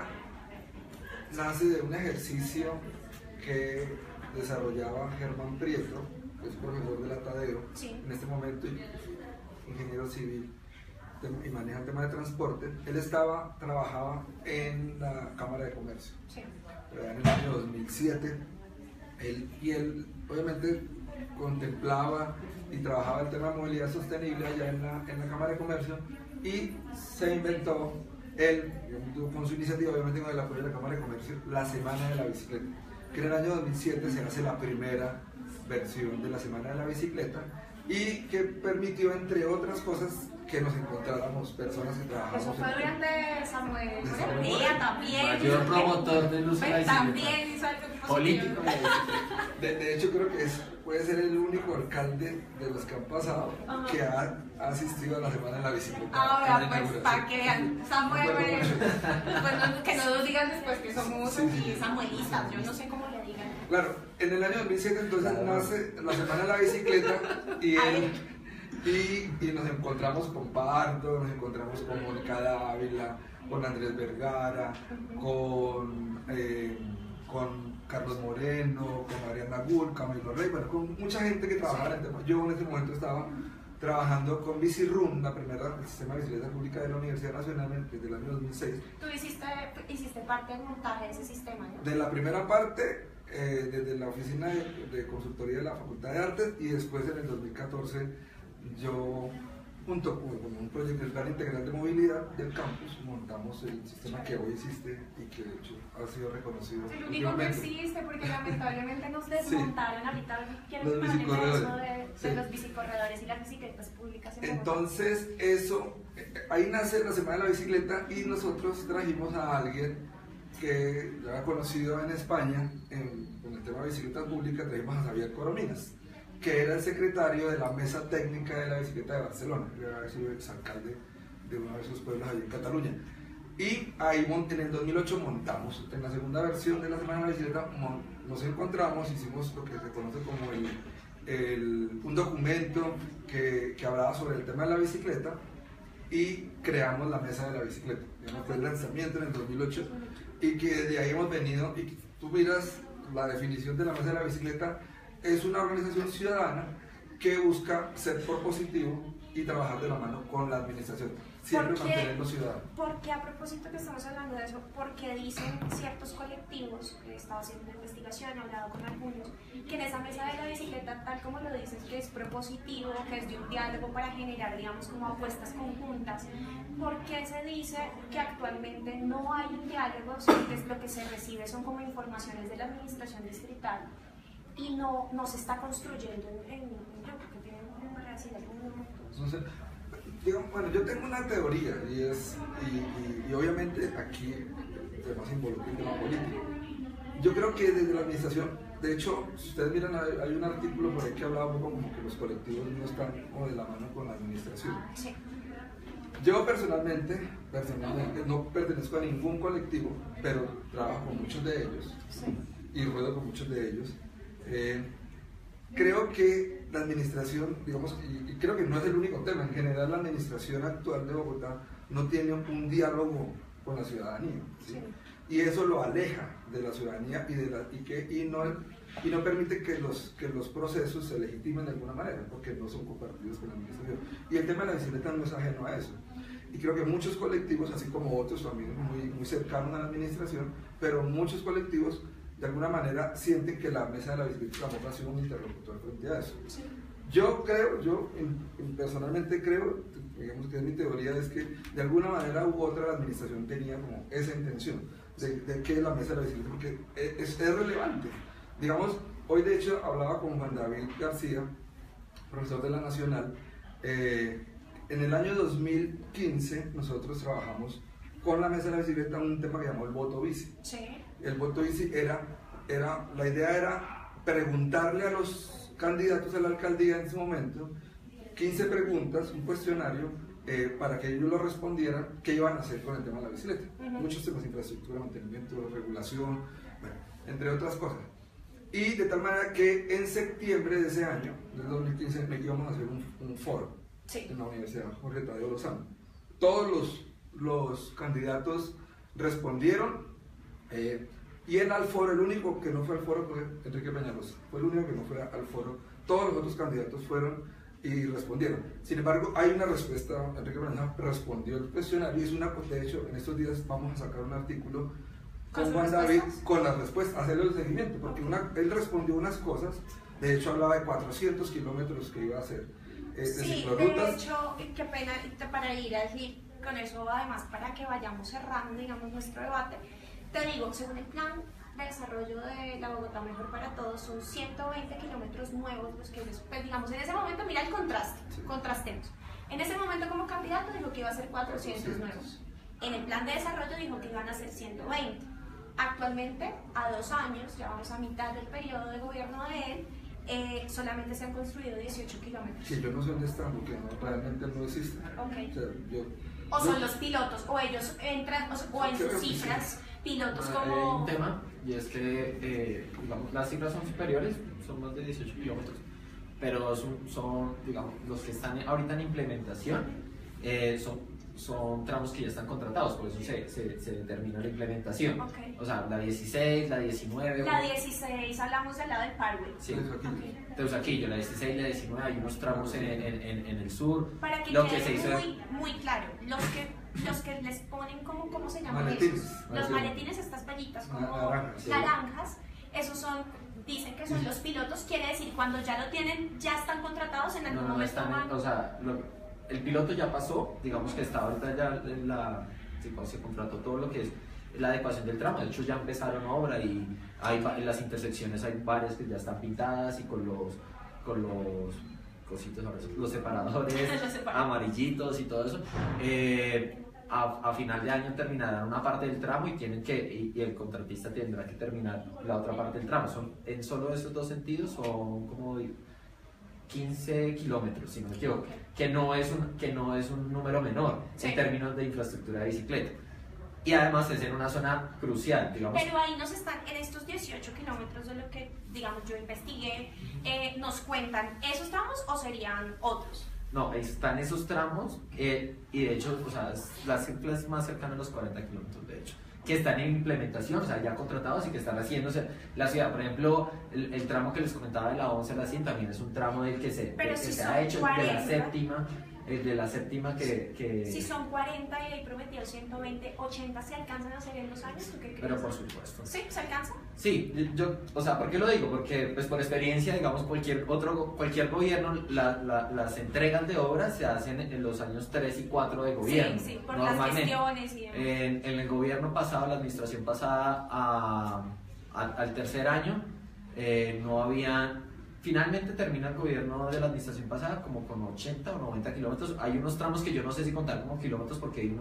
nace de un ejercicio que desarrollaba Germán Prieto, que es profesor de la Tadeo, Sí. en este momento ingeniero civil y maneja el tema de transporte. Él trabajaba en la Cámara de Comercio, Sí. en el año 2007. Él obviamente contemplaba y trabajaba el tema de movilidad sostenible allá en la Cámara de Comercio, y se inventó él, con su iniciativa, obviamente con el apoyo de la Cámara de Comercio, la Semana de la Bicicleta, que en el año 2007 se hace la primera versión de la Semana de la Bicicleta, y que permitió, entre otras cosas, que nos encontráramos personas que trabajamos. Eso fue durante Samuel Samuel Correa también. Mayor promotor del uso de la bicicleta. También hizo algo positivo. Político de la bicicleta. De hecho, creo que puede ser el único alcalde de los que han pasado que ha asistido a la Semana de la Bicicleta. Ahora, en la pues, inauguración. para que vean, Samuel, Bueno, que no nos digan después que somos Sí. samuelistas, yo no sé cómo le digan. Claro, en el año 2007 entonces Claro. nace la Semana de la Bicicleta, y nos encontramos con Pardo, nos encontramos con Mónica Dávila, con Andrés Vergara, con Carlos Moreno, con Mariana Gull, Camilo Rey, bueno, con mucha gente que trabajaba en el tema. Yo en ese momento estaba trabajando con BiciRun, la primera del sistema de bicicleta pública de la Universidad Nacional desde el año 2006. Tú hiciste parte del montaje de ese sistema, ¿no? De la primera parte, desde la oficina de consultoría de la Facultad de Artes, y después en el 2014 yo, junto con un proyecto del Plan Integral de Movilidad del campus, montamos el sistema que hoy existe y que de hecho ha sido reconocido. El único que últimamente. existe, porque lamentablemente nos desmontaron. Ahorita quieren Los que hablemos de eso, bicicorredores. de Sí. los bicicorredores y las bicicletas públicas en Bogotá. Entonces, ahí nace la Semana de la Bicicleta, y nosotros trajimos a alguien que ya había conocido en España con el tema de bicicletas públicas. Trajimos a Xavier Corominas, que era el secretario de la Mesa Técnica de la Bicicleta de Barcelona, que había sido exalcalde de uno de esos pueblos allí en Cataluña. Y ahí en el 2008 montamos, en la segunda versión de la Semana de la Bicicleta, nos encontramos, hicimos lo que se conoce como un documento que hablaba sobre el tema de la bicicleta, y creamos la Mesa de la Bicicleta. Fue el lanzamiento en el 2008, y que desde ahí hemos venido. Y tú miras la definición de la Mesa de la Bicicleta: es una organización ciudadana que busca ser propositivo y trabajar de la mano con la administración, siempre mantenerlo ciudadano. Porque a propósito que estamos hablando de eso, porque dicen ciertos colectivos, he estado haciendo una investigación, he hablado con algunos, que en esa Mesa de la Bicicleta, tal como lo dices, que es propositivo, que es de un diálogo para generar, digamos, como apuestas conjuntas, ¿por qué se dice que actualmente no hay un diálogo, sino que lo que se recibe son como informaciones de la administración distrital y no se está construyendo en grupo, que tienen una relación No sé, bueno, yo tengo una teoría, y obviamente aquí además involucra el tema político. Yo creo que desde la administración, de hecho, si ustedes miran, hay un artículo por ahí que hablaba un poco como que los colectivos no están como de la mano con la administración. Sí. Yo personalmente no pertenezco a ningún colectivo, pero trabajo con muchos de ellos, Sí. y ruedo con muchos de ellos. Creo que la administración, digamos, y creo que no es el único tema, en general la administración actual de Bogotá no tiene un diálogo con la ciudadanía, ¿sí? Sí. Y eso lo aleja de la ciudadanía, y no permite que los procesos se legitimen de alguna manera, porque no son compartidos con la administración. Y el tema de la bicicleta no es ajeno a eso. Y creo que muchos colectivos, así como otros también muy cercanos a la administración, pero muchos colectivos de alguna manera sienten que la Mesa de la Bicicleta tampoco ha sido un interlocutor frente a eso. Sí. Yo personalmente creo, digamos que es mi teoría, es que de alguna manera u otra la administración tenía como esa intención de que la Mesa de la Bicicleta, porque es relevante. Digamos, hoy de hecho hablaba con Juan David García, profesor de la Nacional. En el año 2015 nosotros trabajamos con la Mesa de la Bicicleta un tema que llamó el voto bici. Sí. El voto bici la idea era preguntarle a los candidatos a la alcaldía en ese momento 15 preguntas, un cuestionario, para que ellos lo respondieran, qué iban a hacer con el tema de la bicicleta. Muchos temas: infraestructura, mantenimiento, regulación, bueno, entre otras cosas. Y de tal manera que en septiembre de ese año, del 2015, íbamos a hacer un foro, sí, en la Universidad Jorge Tadeo Lozano. Todos los candidatos respondieron. Y el foro, el único que no fue al foro fue Enrique Peñalosa, fue el único que no fue al foro. Todos los otros candidatos fueron y respondieron. Sin embargo, hay una respuesta. Enrique Peñalosa respondió el cuestionario y es una, de hecho, en estos días vamos a sacar un artículo con Juan David con las respuestas, hacerle el seguimiento, porque él respondió unas cosas, de hecho hablaba de 400 kilómetros que iba a hacer de ciclorrutas. De hecho, qué pena para ir así con eso, además para que vayamos cerrando, digamos, nuestro debate, te digo, según el plan de desarrollo de la Bogotá Mejor para Todos, son 120 kilómetros nuevos los que ellos, pues digamos, en ese momento, mira el contraste, contrastemos. En ese momento como candidato dijo que iba a ser 400 nuevos. En el plan de desarrollo dijo que iban a ser 120. Actualmente, a 2 años, ya vamos a mitad del periodo de gobierno de él, solamente se han construido 18 kilómetros. Sí, yo no sé dónde están, porque no, realmente no existen. Okay. O sea, son los pilotos, o ellos entran, o en sus cifras, pilotos como... Hay un tema, y es que, digamos, las cifras son superiores, son más de 18 kilómetros, pero son, digamos, los que están ahorita en implementación, son tramos que ya están contratados, por eso se determina la implementación. Okay. O sea, la 16, la 19... La 16, hablamos del lado del Parkway. Sí, okay. Teusaquillo, la 16 y la 19, hay unos tramos en el sur. Para que lo quede que se hizo muy claro, los que les ponen como, ¿cómo se llaman maletines. esos? Los maletines, estas pellitas como naranjas, naranjas, esos son, dicen que son los pilotos, quiere decir cuando ya lo tienen, ya están contratados en algún momento. Están, o sea, el piloto ya pasó, digamos que está ahorita ya se contrató todo lo que es la adecuación del tramo, de hecho ya empezaron obra y en las intersecciones hay varias que ya están pintadas y con los cositos, los separadores amarillitos y todo eso. A final de año terminarán una parte del tramo y el contratista tendrá que terminar la otra parte del tramo. En solo esos dos sentidos son como 15 kilómetros, si no me equivoco, que no es un número menor en términos de infraestructura de bicicleta. Y además es en una zona crucial, digamos. Pero ahí nos están, en estos 18 kilómetros de lo que, digamos, yo investigué, nos cuentan, ¿esos tramos o serían otros? No, están esos tramos y de hecho, o sea, las cifras más cercanas a los 40 kilómetros, de hecho, que están en implementación, o sea, ya contratados y que están haciéndose la ciudad. Por ejemplo, el tramo que les comentaba de la 11 a la 100 también es un tramo del que se ha hecho 40, de la séptima que... Si son 40 y ahí prometió 120, 80, ¿se alcanzan a hacer en 2 años? ¿Tú qué crees? Pero por supuesto. ¿Sí? ¿Se alcanza? Sí, o sea, ¿por qué lo digo? Porque pues por experiencia, digamos, cualquier gobierno, las entregas de obras se hacen en los años 3 y 4 de gobierno. Sí, por las gestiones y demás. En el gobierno pasado, la administración pasada al tercer año, no habían... Finalmente termina el gobierno de la administración pasada como con 80 o 90 kilómetros. Hay unos tramos que yo no sé si contar como kilómetros porque hay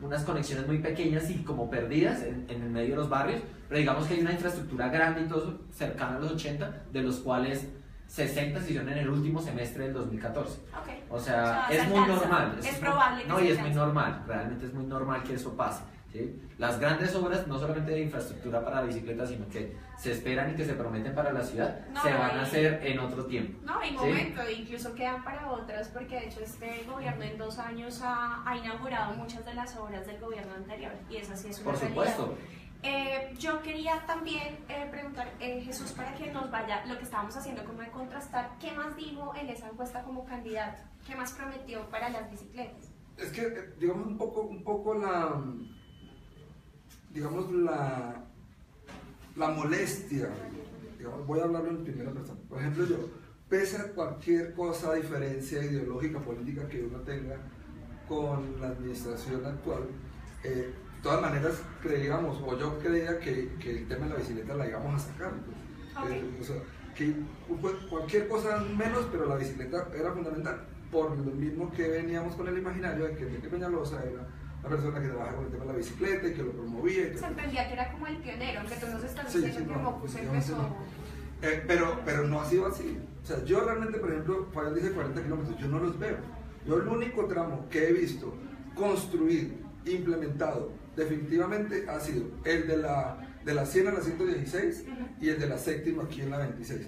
unas conexiones muy pequeñas y como perdidas en el medio de los barrios, pero digamos que hay una infraestructura grande y todo eso, cercana a los 80, de los cuales 60 se hicieron en el último semestre del 2014. Okay. O sea, es muy normal. Es probable que no, y es muy normal, realmente es muy normal que eso pase. ¿Sí? Las grandes obras, no solamente de infraestructura para bicicletas, sino que se esperan y que se prometen para la ciudad, se van a hacer en otro tiempo. No, hay momento, incluso quedan para otras, porque de hecho este gobierno en 2 años ha inaugurado muchas de las obras del gobierno anterior, y esa sí es una realidad. Por supuesto. Yo quería también preguntar, Jesús, para que nos vaya lo que estábamos haciendo, como de contrastar, ¿qué más dijo en esa encuesta como candidato? ¿Qué más prometió para las bicicletas? Es que, digamos, un poco la molestia, digamos, voy a hablarlo en primera persona. Por ejemplo, yo, pese a cualquier cosa, diferencia ideológica, política que uno tenga con la administración actual, de todas maneras creíamos, o yo creía que el tema de la bicicleta la íbamos a sacar. Pues. O sea, que cualquier cosa menos, pero la bicicleta era fundamental, por lo mismo que veníamos con el imaginario de que Enrique Peñalosa era la persona que trabajaba con el tema de la bicicleta y que lo promovía. Se entendía que era como el pionero, aunque tú nos estás diciendo que Mocus empezó... No. Pero no ha sido así. O sea, yo realmente, por ejemplo, Fabián dice 40 kilómetros, yo no los veo. Yo el único tramo que he visto construido, implementado, definitivamente ha sido el de la 100 a la 116 y el de la séptima aquí en la 26.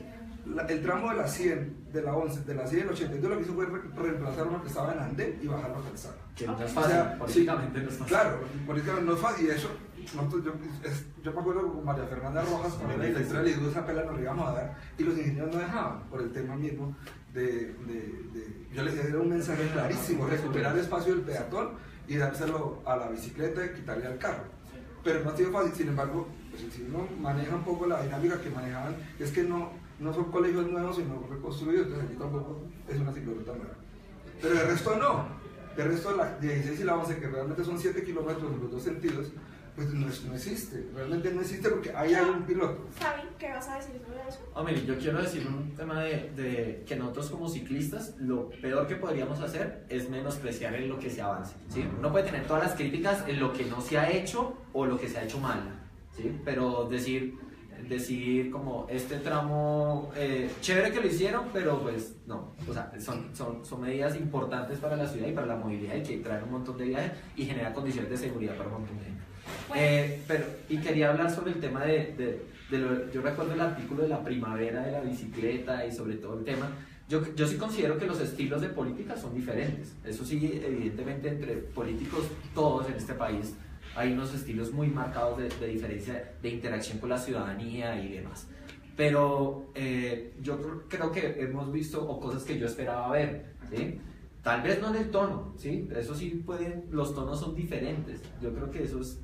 El tramo de la 100, de la 11, de la 100 y el 82 lo que hizo fue reemplazar uno que estaba en andén y bajarlo a calzada. Que no es fácil, políticamente no es fácil. Claro, políticamente no es fácil y eso yo me acuerdo con María Fernanda Rojas, cuando era directora del IDU, esa pela nos la íbamos a dar y los ingenieros no dejaban por el tema mismo yo les dije, era un mensaje clarísimo, recuperar el espacio del peatón y dárselo a la bicicleta y quitarle al carro. Pero no ha sido fácil, sin embargo, pues, si uno maneja un poco la dinámica que manejaban, es que no son colegios nuevos, sino reconstruidos, entonces aquí tampoco es una ciclorruta nueva. Pero el resto no, el resto de la 16 y la 11, que realmente son 7 kilómetros en los dos sentidos, pues no existe, realmente no existe porque ahí hay un piloto. Fabi, ¿qué vas a decir sobre eso? Mire, yo quiero decir un tema de que nosotros como ciclistas, lo peor que podríamos hacer es menospreciar en lo que se avance, ¿sí? Uno puede tener todas las críticas en lo que no se ha hecho o lo que se ha hecho mal, ¿sí? Pero decir como este tramo, chévere que lo hicieron, pero pues no, o sea, son medidas importantes para la ciudad y para la movilidad y que traen un montón de viajes y generan condiciones de seguridad para un montón de gente. Y quería hablar sobre el tema yo recuerdo el artículo de la primavera de la bicicleta y sobre todo el tema. Yo sí considero que los estilos de política son diferentes. Eso sí, evidentemente entre políticos todos en este país hay unos estilos muy marcados de diferencia de interacción con la ciudadanía y demás. Pero yo creo que hemos visto o cosas que yo esperaba ver, ¿sí? Tal vez no en el tono, ¿sí? Eso sí los tonos son diferentes. Yo creo que eso es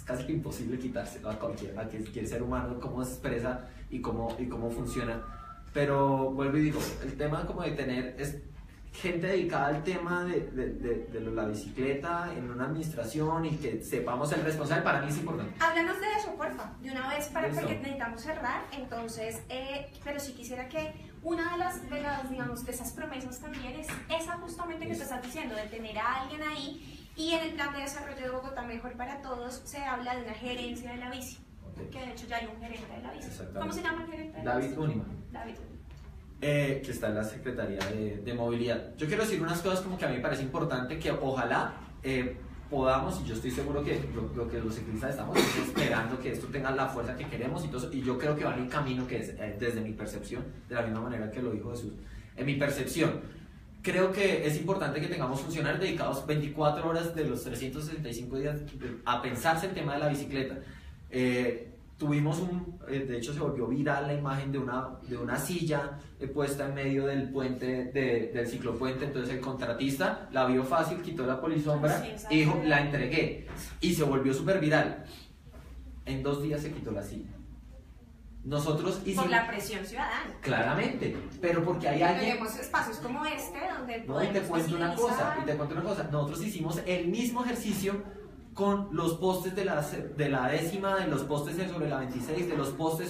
casi que imposible quitárselo a cualquier ser humano, cómo se expresa y cómo funciona. Pero vuelvo y digo, el tema como de tener gente dedicada al tema de la bicicleta en una administración y que sepamos el responsable, para mí es importante. Háblanos de eso, porfa, de una vez porque necesitamos cerrar. Entonces, pero sí quisiera que una digamos, de esas promesas también es esa justamente que tú estás diciendo, de tener a alguien ahí. Y en el plan de desarrollo de Bogotá Mejor para Todos se habla de una gerencia de la bici, que de hecho ya hay un gerente de la bici. ¿Cómo se llama el gerente de la bici? David Unima. Que está en la Secretaría de Movilidad. Yo quiero decir unas cosas como que a mí me parece importante que ojalá podamos, y yo estoy seguro que lo que los ciclistas estamos esperando que esto tenga la fuerza que queremos y yo creo que va en el camino que es, desde mi percepción, de la misma manera que lo dijo Jesús, en mi percepción. Creo que es importante que tengamos funcionarios dedicados 24 horas de los 365 días a pensarse el tema de la bicicleta. Tuvimos de hecho se volvió viral la imagen de una silla puesta en medio del puente, del ciclopuente, entonces el contratista la vio fácil, quitó la polisombra y dijo, la entregué, y se volvió súper viral. En 2 días se quitó la silla. Nosotros hicimos... Por la presión ciudadana. Claramente, pero porque hay alguien... Tenemos espacios como este donde no, y te cuento una cosa, nosotros hicimos el mismo ejercicio con los postes de la décima, de los postes sobre la 26, de los postes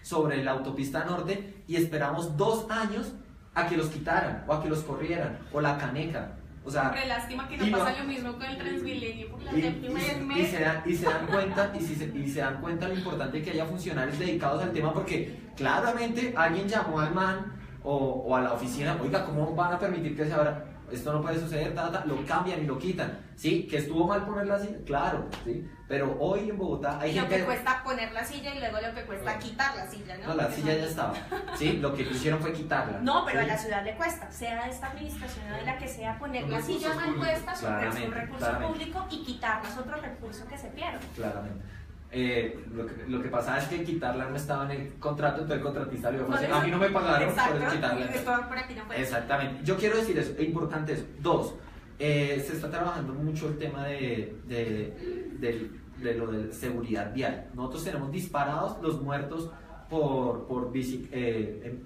sobre la autopista norte, y esperamos 2 años a que los quitaran, o a que los corrieran, o la caneca. O sea, hombre, lástima que no pasa lo mismo con el Transmilenio por la séptima y se dan cuenta lo importante que haya funcionarios dedicados al tema, porque claramente alguien llamó al man o a la oficina, oiga, ¿cómo van a permitir que se abra? Esto no puede suceder, lo cambian y lo quitan, ¿sí? ¿Que estuvo mal ponerla así? Claro, ¿sí? Pero hoy en Bogotá hay gente... Lo que cuesta poner la silla y luego lo que cuesta quitar la silla, ¿no? No, la silla ya estaba, ¿sí? Lo que hicieron fue quitarla. No, pero ¿sí? A la ciudad le cuesta, sea de esta administración o de la que sea, poner la silla mal puesta sobre un recurso público y quitarla es otro recurso que se pierde. Claramente. Lo que pasaba es que quitarla no estaba en el contrato, entonces el contratista le dijo, a mí no me pagaron por quitarla. Por aquí no puede. Exactamente. Yo quiero decir eso, es importante eso. 2, se está trabajando mucho el tema de lo de seguridad vial. Nosotros tenemos disparados los muertos por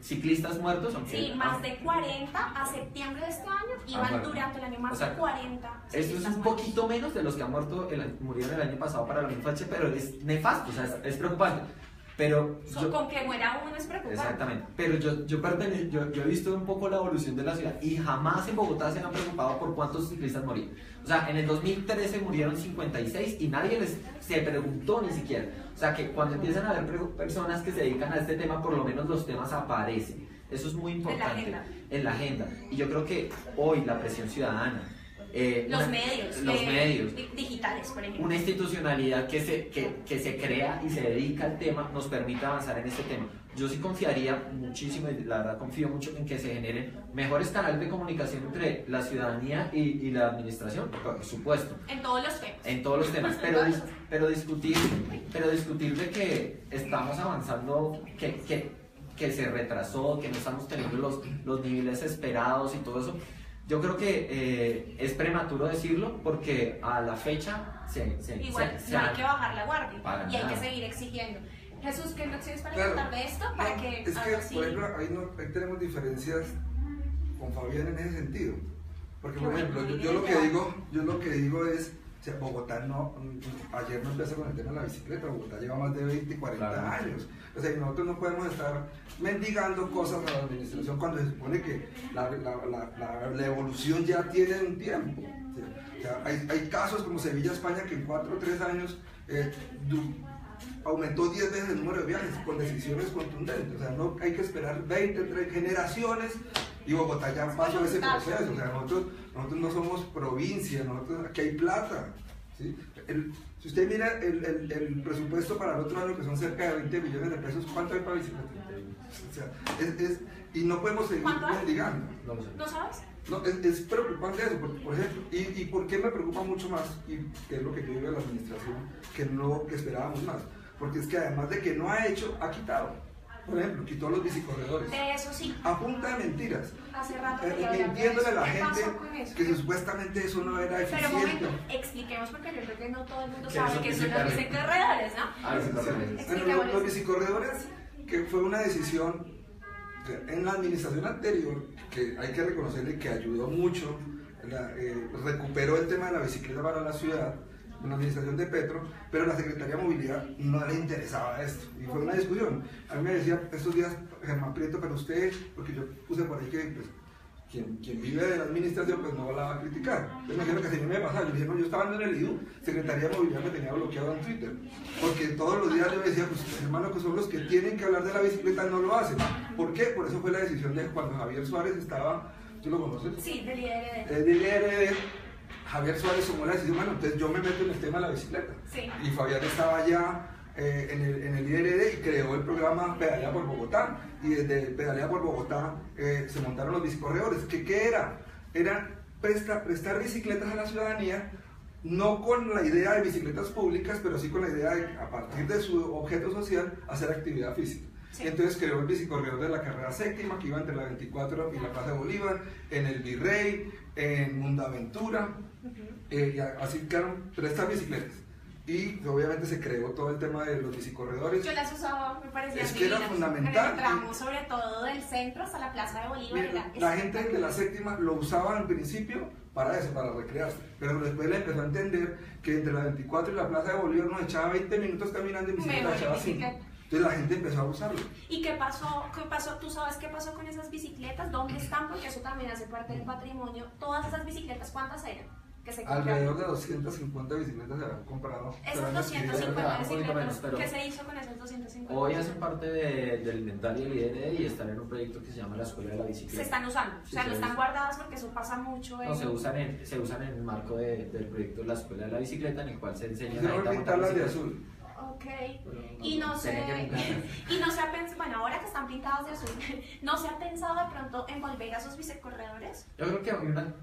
ciclistas muertos. Sí, más de 40 a septiembre de este año iban durante el año más de 40. Esto es un poquito menos de los que han murieron el año pasado para la misma fecha, pero es nefasto, o sea, es preocupante. Pero con que muera uno es preocupante. Exactamente, pero yo he visto un poco la evolución de la ciudad y jamás en Bogotá se han preocupado por cuántos ciclistas morían. O sea, en el 2013 murieron 56 y nadie se preguntó ni siquiera. O sea, que cuando empiezan a haber personas que se dedican a este tema, por lo menos los temas aparecen. Eso es muy importante en la agenda. Y yo creo que hoy la presión ciudadana, los medios, digitales, por ejemplo. Una institucionalidad que se crea y se dedica al tema nos permite avanzar en este tema. Yo sí confiaría muchísimo, y la verdad confío mucho en que se generen mejores canales de comunicación entre la ciudadanía y la administración, por supuesto. En todos los temas. En todos los temas, pero discutir de que estamos avanzando, que se retrasó, que no estamos teniendo los niveles esperados y todo eso. Yo creo que es prematuro decirlo porque a la fecha igual no hay que bajar la guardia y hay nada. que seguir exigiendo. Jesús, ¿qué no tienes para Claro. contar de esto? Para que, es que, por ejemplo, ahí tenemos diferencias con Fabián en ese sentido. Porque, por ejemplo, yo lo que digo es, o sea, Bogotá ayer no empezó con el tema de la bicicleta, Bogotá lleva más de 20, 40 años. O sea, y nosotros no podemos estar mendigando cosas a la administración cuando se supone que la evolución ya tiene un tiempo. O sea, hay casos como Sevilla, España, que en 4 o 3 años aumentó 10 veces el número de viajes con decisiones contundentes. O sea, no hay que esperar 20, 30 generaciones y Bogotá ya pasó ese proceso. O sea, nosotros no somos provincia, aquí hay plata. ¿Sí? Si usted mira el presupuesto para el otro año, que son cerca de 20 millones de pesos, ¿cuánto hay para bicicleta? O sea, y no podemos seguir mendigando. ¿No sabes? No, es preocupante eso, porque, por ejemplo, y por qué me preocupa mucho más, y que es lo que yo digo de la administración, que esperábamos más, porque es que además de que no ha hecho, ha quitado. Por ejemplo, quitó los bicicorredores. De eso sí. A punta de mentiras. Hace rato Mintiéndole a la ¿Qué gente pasó con eso? que supuestamente eso no era Pero eficiente. un momento, expliquemos porque yo creo que no todo el mundo ¿Qué sabe son que son los bicicorredores? bicicorredores, ¿no? Bicicorredores. Bueno, los bicicorredores, que fue una decisión en la administración anterior, que hay que reconocerle que ayudó mucho, recuperó el tema de la bicicleta para la ciudad, en la administración de Petro, pero la Secretaría de Movilidad no le interesaba esto. Y fue una discusión. A mí me decía estos días Germán Prieto, pero usted, porque yo puse por ahí que pues, quien vive de la administración pues no la va a criticar. Entonces me dijeron que si no me pasaba, yo dije, no, yo estaba en el IDU, Secretaría de Movilidad me tenía bloqueado en Twitter, porque todos los días yo decía, pues hermano, que son los que tienen que hablar de la bicicleta, no lo hacen. ¿Por qué? Por eso fue la decisión de cuando Javier Suárez estaba, ¿tú lo conoces? Sí, del IRD. Del IRD. Javier Suárez tomó la decisión, bueno, entonces yo me meto en el tema de la bicicleta. Sí. Y Fabián estaba ya en el IRD y creó el programa Pedalea por Bogotá. Y desde Pedalea por Bogotá se montaron los bicicorredores. ¿Qué era? Era prestar bicicletas a la ciudadanía, no con la idea de bicicletas públicas, pero sí con la idea de, a partir de su objeto social, hacer actividad física. Sí. Entonces creó el bicicorredor de la carrera séptima, que iba entre la 24 y la Plaza de Bolívar, en el Virrey, en Mundaventura, y así quedaron prestar bicicletas. Y obviamente se creó todo el tema de los bicicorredores. Yo las usaba, me parecía es que era fundamental. En el tramo, sobre todo del centro hasta la Plaza de Bolívar. Mira, la gente de la séptima lo usaba en principio para eso, para recrearse. Pero después le empezó a entender que entre la 24 y la Plaza de Bolívar nos echaba 20 minutos caminando en bicicleta, echaba 5. Entonces la gente empezó a usarlo. ¿Y qué pasó? ¿Tú sabes qué pasó con esas bicicletas? ¿Dónde están? Porque eso también hace parte del patrimonio. Todas esas bicicletas, ¿cuántas eran? Que se alrededor de 250 bicicletas se habían comprado. Esas 250 bicicletas, ¿qué se hizo con esas 250? Hoy hacen parte del inventario del IDN y están en un proyecto que se llama la Escuela de la Bicicleta. Se están usando, o sea, no están guardadas porque eso pasa mucho. No, se usan en el marco del proyecto de la Escuela de la Bicicleta, en el cual se enseña a pintarlas de azul. Ok, y no se ha pensado, bueno, ahora que están pintados de azul, ¿no se ha pensado de pronto en volver a esos bicicorredores? Yo creo que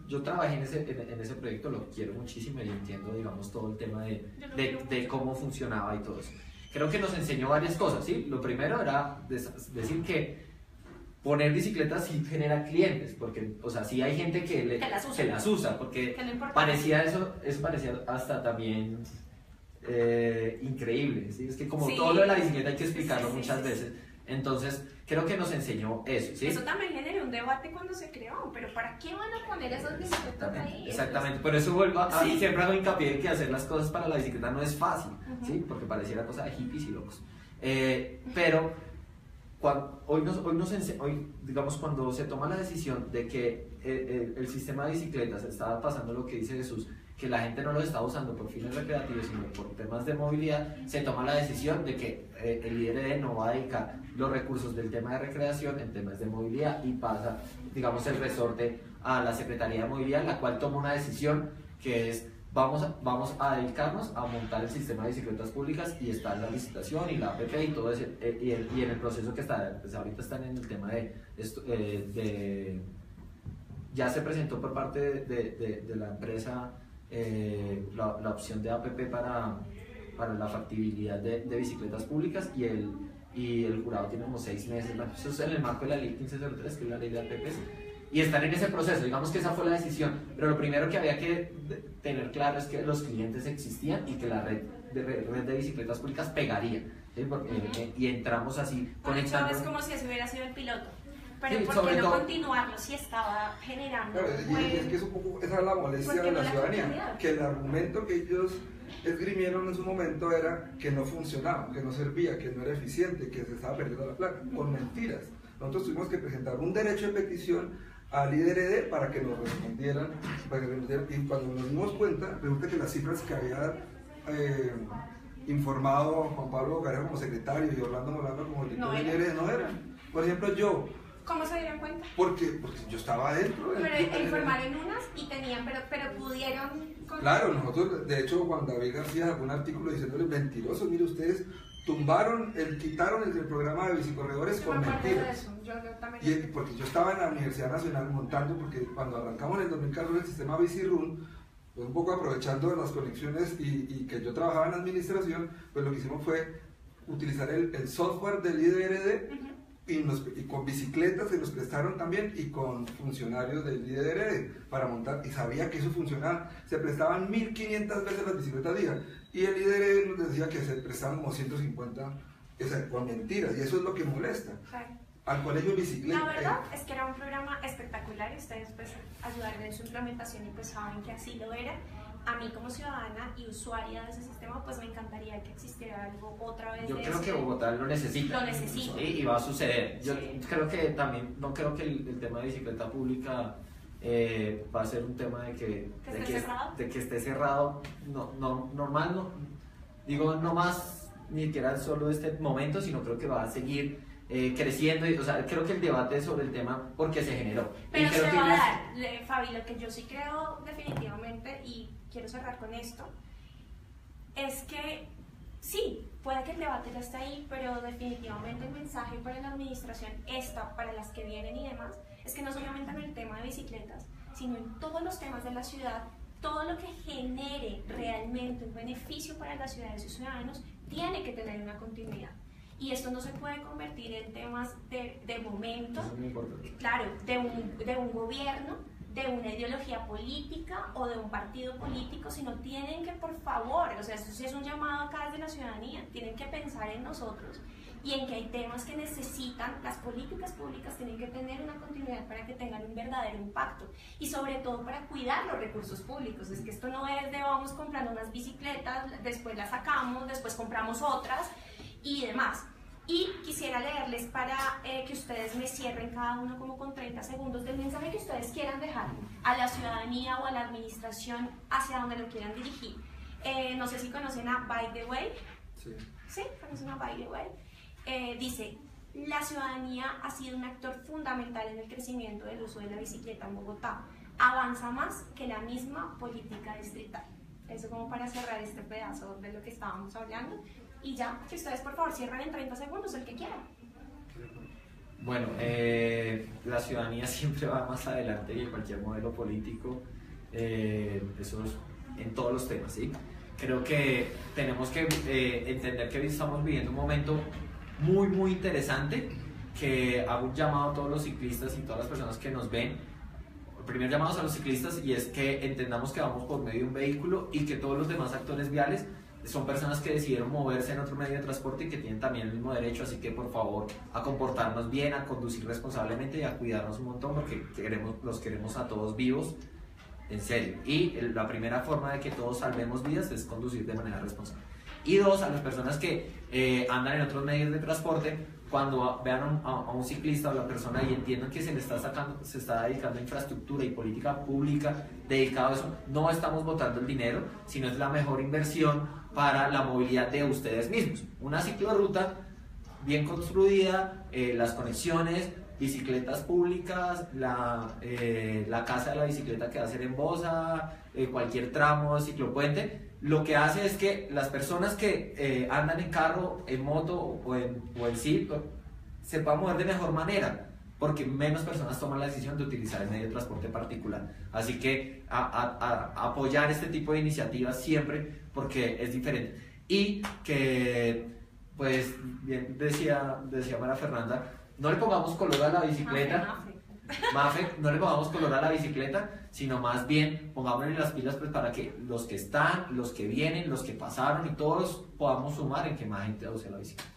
yo trabajé en ese proyecto, lo quiero muchísimo y entiendo, digamos, todo el tema de cómo funcionaba y todo eso. Creo que nos enseñó varias cosas, ¿sí? Lo primero era decir que poner bicicletas sí genera clientes, porque, o sea, sí hay gente que las usa, porque parecía eso parecía hasta también increíble, ¿sí? Es que como todo lo de la bicicleta hay que explicarlo muchas veces, entonces creo que nos enseñó eso, ¿sí? Eso también generó un debate cuando se creó, pero ¿para qué van a poner esas bicicletas ahí? Exactamente, por eso vuelvo a siempre hago hincapié en que hacer las cosas para la bicicleta no es fácil, ¿sí? Porque pareciera cosa de hippies y locos, pero hoy, digamos, cuando se toma la decisión de que el sistema de bicicletas estaba pasando lo que dice Jesús, que la gente no los está usando por fines recreativos, sino por temas de movilidad, se toma la decisión de que el IRD no va a dedicar los recursos del tema de recreación en temas de movilidad y pasa, digamos, el resorte a la Secretaría de Movilidad, la cual toma una decisión que es vamos a dedicarnos a montar el sistema de bicicletas públicas y está en la licitación y la APP y todo ese, y en el proceso que está, pues ahorita están en el tema ya se presentó por parte de la empresa la opción de APP para la factibilidad de bicicletas públicas y el jurado tiene como 6 meses, eso es en el marco de la ley 1503, que es la ley de APPs. Y están en ese proceso, digamos que esa fue la decisión, pero lo primero que había que tener claro es que los clientes existían y que la red de bicicletas públicas pegaría, ¿sí? Y entramos así conectando. Es como si ese hubiera sido el piloto, pero sí, ¿por qué no continuarlo si estaba generando? Claro, y es que es un poco, esa es la molestia de la ciudadanía, que el argumento que ellos esgrimieron en su momento era que no funcionaba, que no servía, que no era eficiente, que se estaba perdiendo la plata, por mentiras. Nosotros tuvimos que presentar un derecho de petición al IRD para que nos respondieran, y cuando nos dimos cuenta, resulta que las cifras que había informado Juan Pablo Garejo como secretario y Orlando Molano como director del IRD no eran. Por ejemplo, yo. ¿Cómo se dieron cuenta? Porque yo estaba adentro. Pero informaron unas y tenían, pero pudieron... Claro, nosotros, de hecho, Juan David García sacó un artículo diciéndole mentirosos, mire ustedes, quitaron el programa de bicicorredores con mentiras. Porque yo estaba en la Universidad Nacional montando, porque cuando arrancamos en el 2014 el sistema BiciRun, pues un poco aprovechando las conexiones y que yo trabajaba en administración, pues lo que hicimos fue utilizar el software del IRD y con bicicletas se nos prestaron también y con funcionarios del IRD para montar, y sabía que eso funcionaba. Se prestaban 1500 veces las bicicletas día y el IRD nos decía que se prestaban como 150, con mentiras, y eso es lo que molesta. Al colegio bicicleta. La verdad es que era un programa espectacular y ustedes pues ayudaron en su implementación y pues saben que así lo era. A mí como ciudadana y usuaria de ese sistema pues me encamparía que existiera algo otra vez. Yo creo que Bogotá lo necesita. Lo necesita. Y va a suceder. Yo creo que también, no creo que el tema de bicicleta pública va a ser un tema de que esté cerrado. Normal, no. Digo, no más ni siquiera solo este momento, sino creo que va a seguir creciendo, o sea, creo que el debate sobre el tema porque se generó. Pero se va a dar, Fabi, lo que yo sí creo definitivamente, y quiero cerrar con esto, es que sí, puede que el debate ya esté ahí, pero definitivamente el mensaje para la administración, para las que vienen y demás, es que no solamente en el tema de bicicletas, sino en todos los temas de la ciudad, todo lo que genere realmente un beneficio para la ciudad y sus ciudadanos, tiene que tener una continuidad. Y esto no se puede convertir en temas de momento, claro, de un gobierno, de una ideología política o de un partido político, sino tienen que, por favor, o sea, esto sí es un llamado acá desde la ciudadanía, tienen que pensar en nosotros y en que hay temas que necesitan, las políticas públicas tienen que tener una continuidad para que tengan un verdadero impacto y sobre todo para cuidar los recursos públicos. Es que esto no es de vamos comprando unas bicicletas, después las sacamos, después compramos otras y demás. Y quisiera leerles para que ustedes me cierren cada uno como con 30 segundos del mensaje que ustedes quieran dejar a la ciudadanía o a la administración hacia donde lo quieran dirigir. No sé si conocen a By the Way. Sí. ¿Sí? ¿Conocen a By the Way? Dice, la ciudadanía ha sido un actor fundamental en el crecimiento del uso de la bicicleta en Bogotá. Avanza más que la misma política distrital. Eso como para cerrar este pedazo de lo que estábamos hablando. Y ya, que ustedes por favor cierran en 30 segundos, el que quieran. Bueno, la ciudadanía siempre va más adelante que cualquier modelo político, eso es en todos los temas, ¿sí? Creo que tenemos que entender que estamos viviendo un momento muy, muy interesante, que hago un llamado a todos los ciclistas y todas las personas que nos ven. El primer llamado es a los ciclistas y es que entendamos que vamos por medio de un vehículo y que todos los demás actores viales son personas que decidieron moverse en otro medio de transporte y que tienen también el mismo derecho, así que por favor a comportarnos bien, a conducir responsablemente y a cuidarnos un montón porque los queremos a todos vivos, en serio. Y la primera forma de que todos salvemos vidas es conducir de manera responsable. Y dos, a las personas que andan en otros medios de transporte, cuando vean a un ciclista o a la persona y entiendan que se le está sacando, se está dedicando a infraestructura y política pública dedicado a eso, no estamos botando el dinero, sino es la mejor inversión para la movilidad de ustedes mismos. Una ciclorruta bien construida, las conexiones, bicicletas públicas, la casa de la bicicleta que va a ser en Bosa, cualquier tramo, ciclopuente, lo que hace es que las personas que andan en carro, en moto o en ciclo se puedan mover de mejor manera, porque menos personas toman la decisión de utilizar el medio de transporte particular. Así que a apoyar este tipo de iniciativas siempre, porque es diferente. Y que, pues, bien decía María Fernanda, no le pongamos color a la bicicleta. Mafe, no le pongamos color a la bicicleta, sino más bien pongámosle las pilas pues, para que los que están, los que vienen, los que pasaron y todos podamos sumar en que más gente use la bicicleta.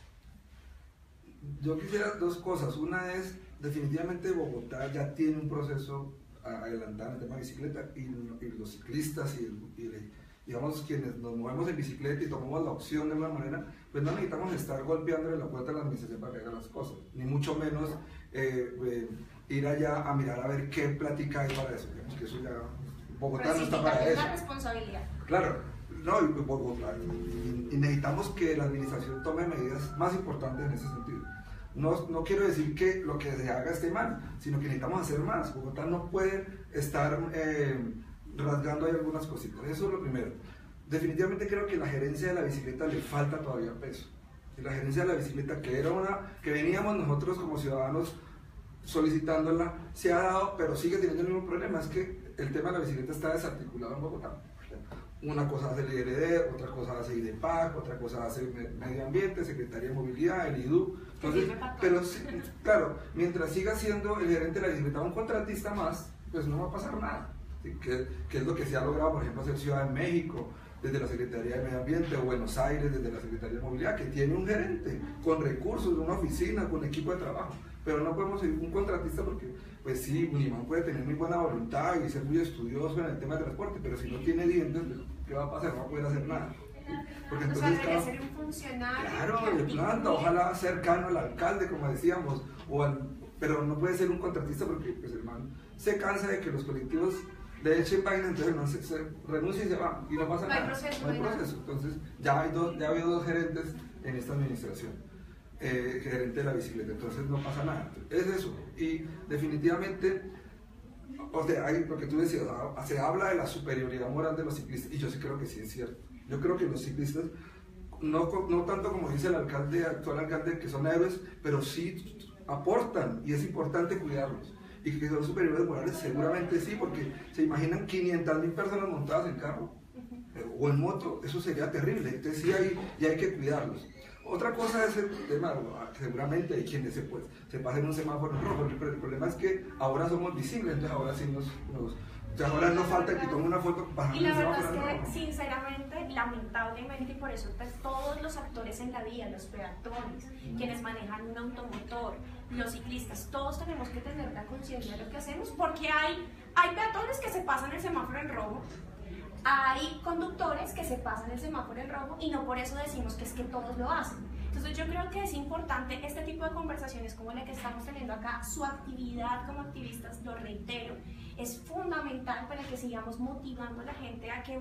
Yo quisiera dos cosas. Una es, definitivamente Bogotá ya tiene un proceso adelantado en el tema de bicicleta y los ciclistas y digamos quienes nos movemos en bicicleta y tomamos la opción de alguna manera, pues no necesitamos estar golpeándole la puerta a la administración para que haga las cosas, ni mucho menos ir allá a mirar a ver qué plática hay para eso. Digamos que eso ya, Bogotá no está para eso. Es la responsabilidad. Claro, no, Bogotá, y necesitamos que la administración tome medidas más importantes en ese sentido. No quiero decir que lo que se haga esté mal, sino que necesitamos hacer más. Bogotá no puede estar rasgando ahí algunas cositas. Eso es lo primero. Definitivamente creo que la gerencia de la bicicleta le falta todavía peso. Y la gerencia de la bicicleta, que era una que veníamos nosotros como ciudadanos solicitándola, se ha dado, pero sigue teniendo el mismo problema, es que el tema de la bicicleta está desarticulado en Bogotá. Una cosa hace el IRD, otra cosa hace IDEPAC, otra cosa hace Medio Ambiente, Secretaría de Movilidad, el IDU. Entonces, pero claro, mientras siga siendo el gerente de la bicicleta un contratista más, pues no va a pasar nada. Que es lo que se ha logrado, por ejemplo, hacer Ciudad de México, desde la Secretaría de Medio Ambiente, o Buenos Aires, desde la Secretaría de Movilidad, que tiene un gerente, con recursos, una oficina, con equipo de trabajo. Pero no podemos seguir un contratista porque, pues sí, Unimán puede tener muy buena voluntad y ser muy estudioso en el tema de transporte, pero si no tiene dientes, ¿qué va a pasar? No va a poder hacer nada. Porque entonces, debería ser un funcionario. Claro, de planta, ojalá cercano al alcalde, como decíamos, pero no puede ser un contratista porque pues, el man se cansa de que los colectivos de echen vaina, entonces el man se renuncia y se va, y no pasa nada. No hay proceso. Entonces, ya ha habido dos gerentes en esta administración. Gerente de la bicicleta, entonces no pasa nada. Es eso. Y definitivamente, o sea, hay, lo que tú decías, se habla de la superioridad moral de los ciclistas, y yo sí creo que sí es cierto. Yo creo que los ciclistas, no tanto como dice el actual alcalde, que son héroes, pero sí aportan, y es importante cuidarlos. Y que son superiores morales, seguramente sí, porque se imaginan 500.000 personas montadas en carro o en moto, eso sería terrible. Entonces sí hay que cuidarlos. Otra cosa es el tema, seguramente hay quienes se pasan un semáforo en rojo, pero el problema es que ahora somos visibles, entonces ahora sí ahora no falta que tome una foto bajando. Y la verdad es que, sinceramente, lamentablemente, y por eso pues, todos los actores en la vía, los peatones, quienes manejan un automotor, los ciclistas, todos tenemos que tener la conciencia de lo que hacemos, porque hay peatones que se pasan el semáforo en rojo, hay conductores que se pasan el semáforo en rojo y no por eso decimos que es que todos lo hacen. Entonces yo creo que es importante este tipo de conversaciones como la que estamos teniendo acá. Su actividad como activistas, lo reitero, es fundamental para que sigamos motivando a la gente a que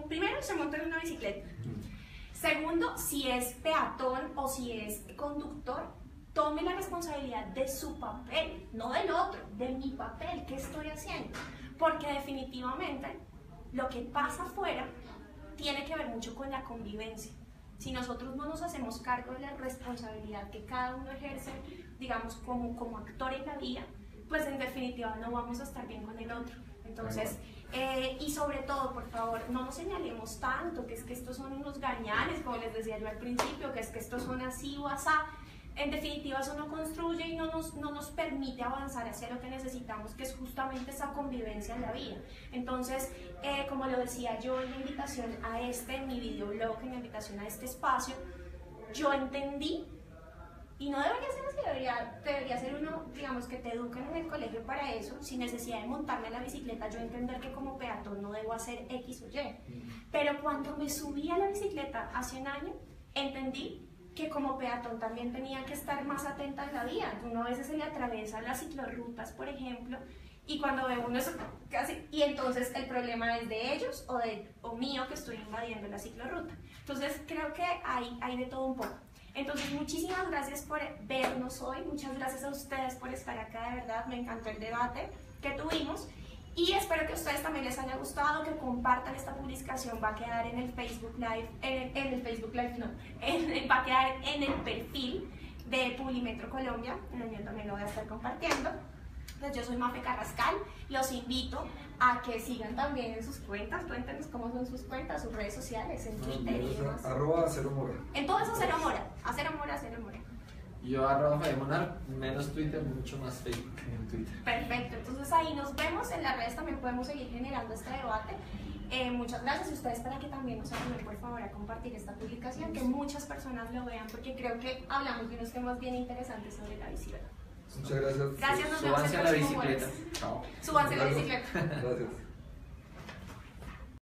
primero se monten en una bicicleta. Segundo, si es peatón o si es conductor, tome la responsabilidad de su papel, no del otro, de mi papel, ¿qué estoy haciendo? Porque definitivamente lo que pasa afuera tiene que ver mucho con la convivencia. Si nosotros no nos hacemos cargo de la responsabilidad que cada uno ejerce, digamos, como actor en la vía, pues en definitiva no vamos a estar bien con el otro. Entonces, y sobre todo, por favor, no nos señalemos tanto, que es que estos son unos gañanes, como les decía yo al principio, que es que estos son así o asá. En definitiva, eso no construye y no nos permite avanzar hacia lo que necesitamos, que es justamente esa convivencia en la vida. Entonces, como lo decía yo en la invitación a en mi videoblog, en la invitación a este espacio, yo entendí, y no debería ser así, debería ser uno, digamos, que te eduquen en el colegio para eso, sin necesidad de montarme a la bicicleta, yo entender que como peatón no debo hacer X o Y. Pero cuando me subí a la bicicleta hace un año, entendí que como peatón también tenía que estar más atenta en la vía. Uno a veces se le atraviesa las ciclorrutas, por ejemplo, y cuando ve uno eso casi, y entonces el problema es de ellos o mío que estoy invadiendo la ciclorruta. Entonces creo que hay de todo un poco. Entonces muchísimas gracias por vernos hoy, muchas gracias a ustedes por estar acá, de verdad, me encantó el debate que tuvimos. Y espero que a ustedes también les haya gustado, que compartan esta publicación, va a quedar en el Facebook Live, va a quedar en el perfil de Publimetro Colombia, en el mío también lo voy a estar compartiendo. Pues yo soy Mafe Carrascal, los invito a que sigan también en sus cuentas, cuéntenos cómo son sus cuentas, sus redes sociales, en Twitter y demás. @CeroMora. En todo eso Cero Mora, a Cero Mora. Yo @FabiaMonar, menos Twitter, mucho más Facebook en Twitter. Perfecto, entonces ahí nos vemos, en las redes también podemos seguir generando este debate. Muchas gracias y ustedes para que también nos ayuden por favor a compartir esta publicación, que muchas personas lo vean, porque creo que hablamos de unos temas bien interesantes sobre la bicicleta. Muchas gracias. Gracias, nos vemos Súbanse el a la próximo bicicleta. jueves. Chao. Súbanse a la bicicleta. Gracias.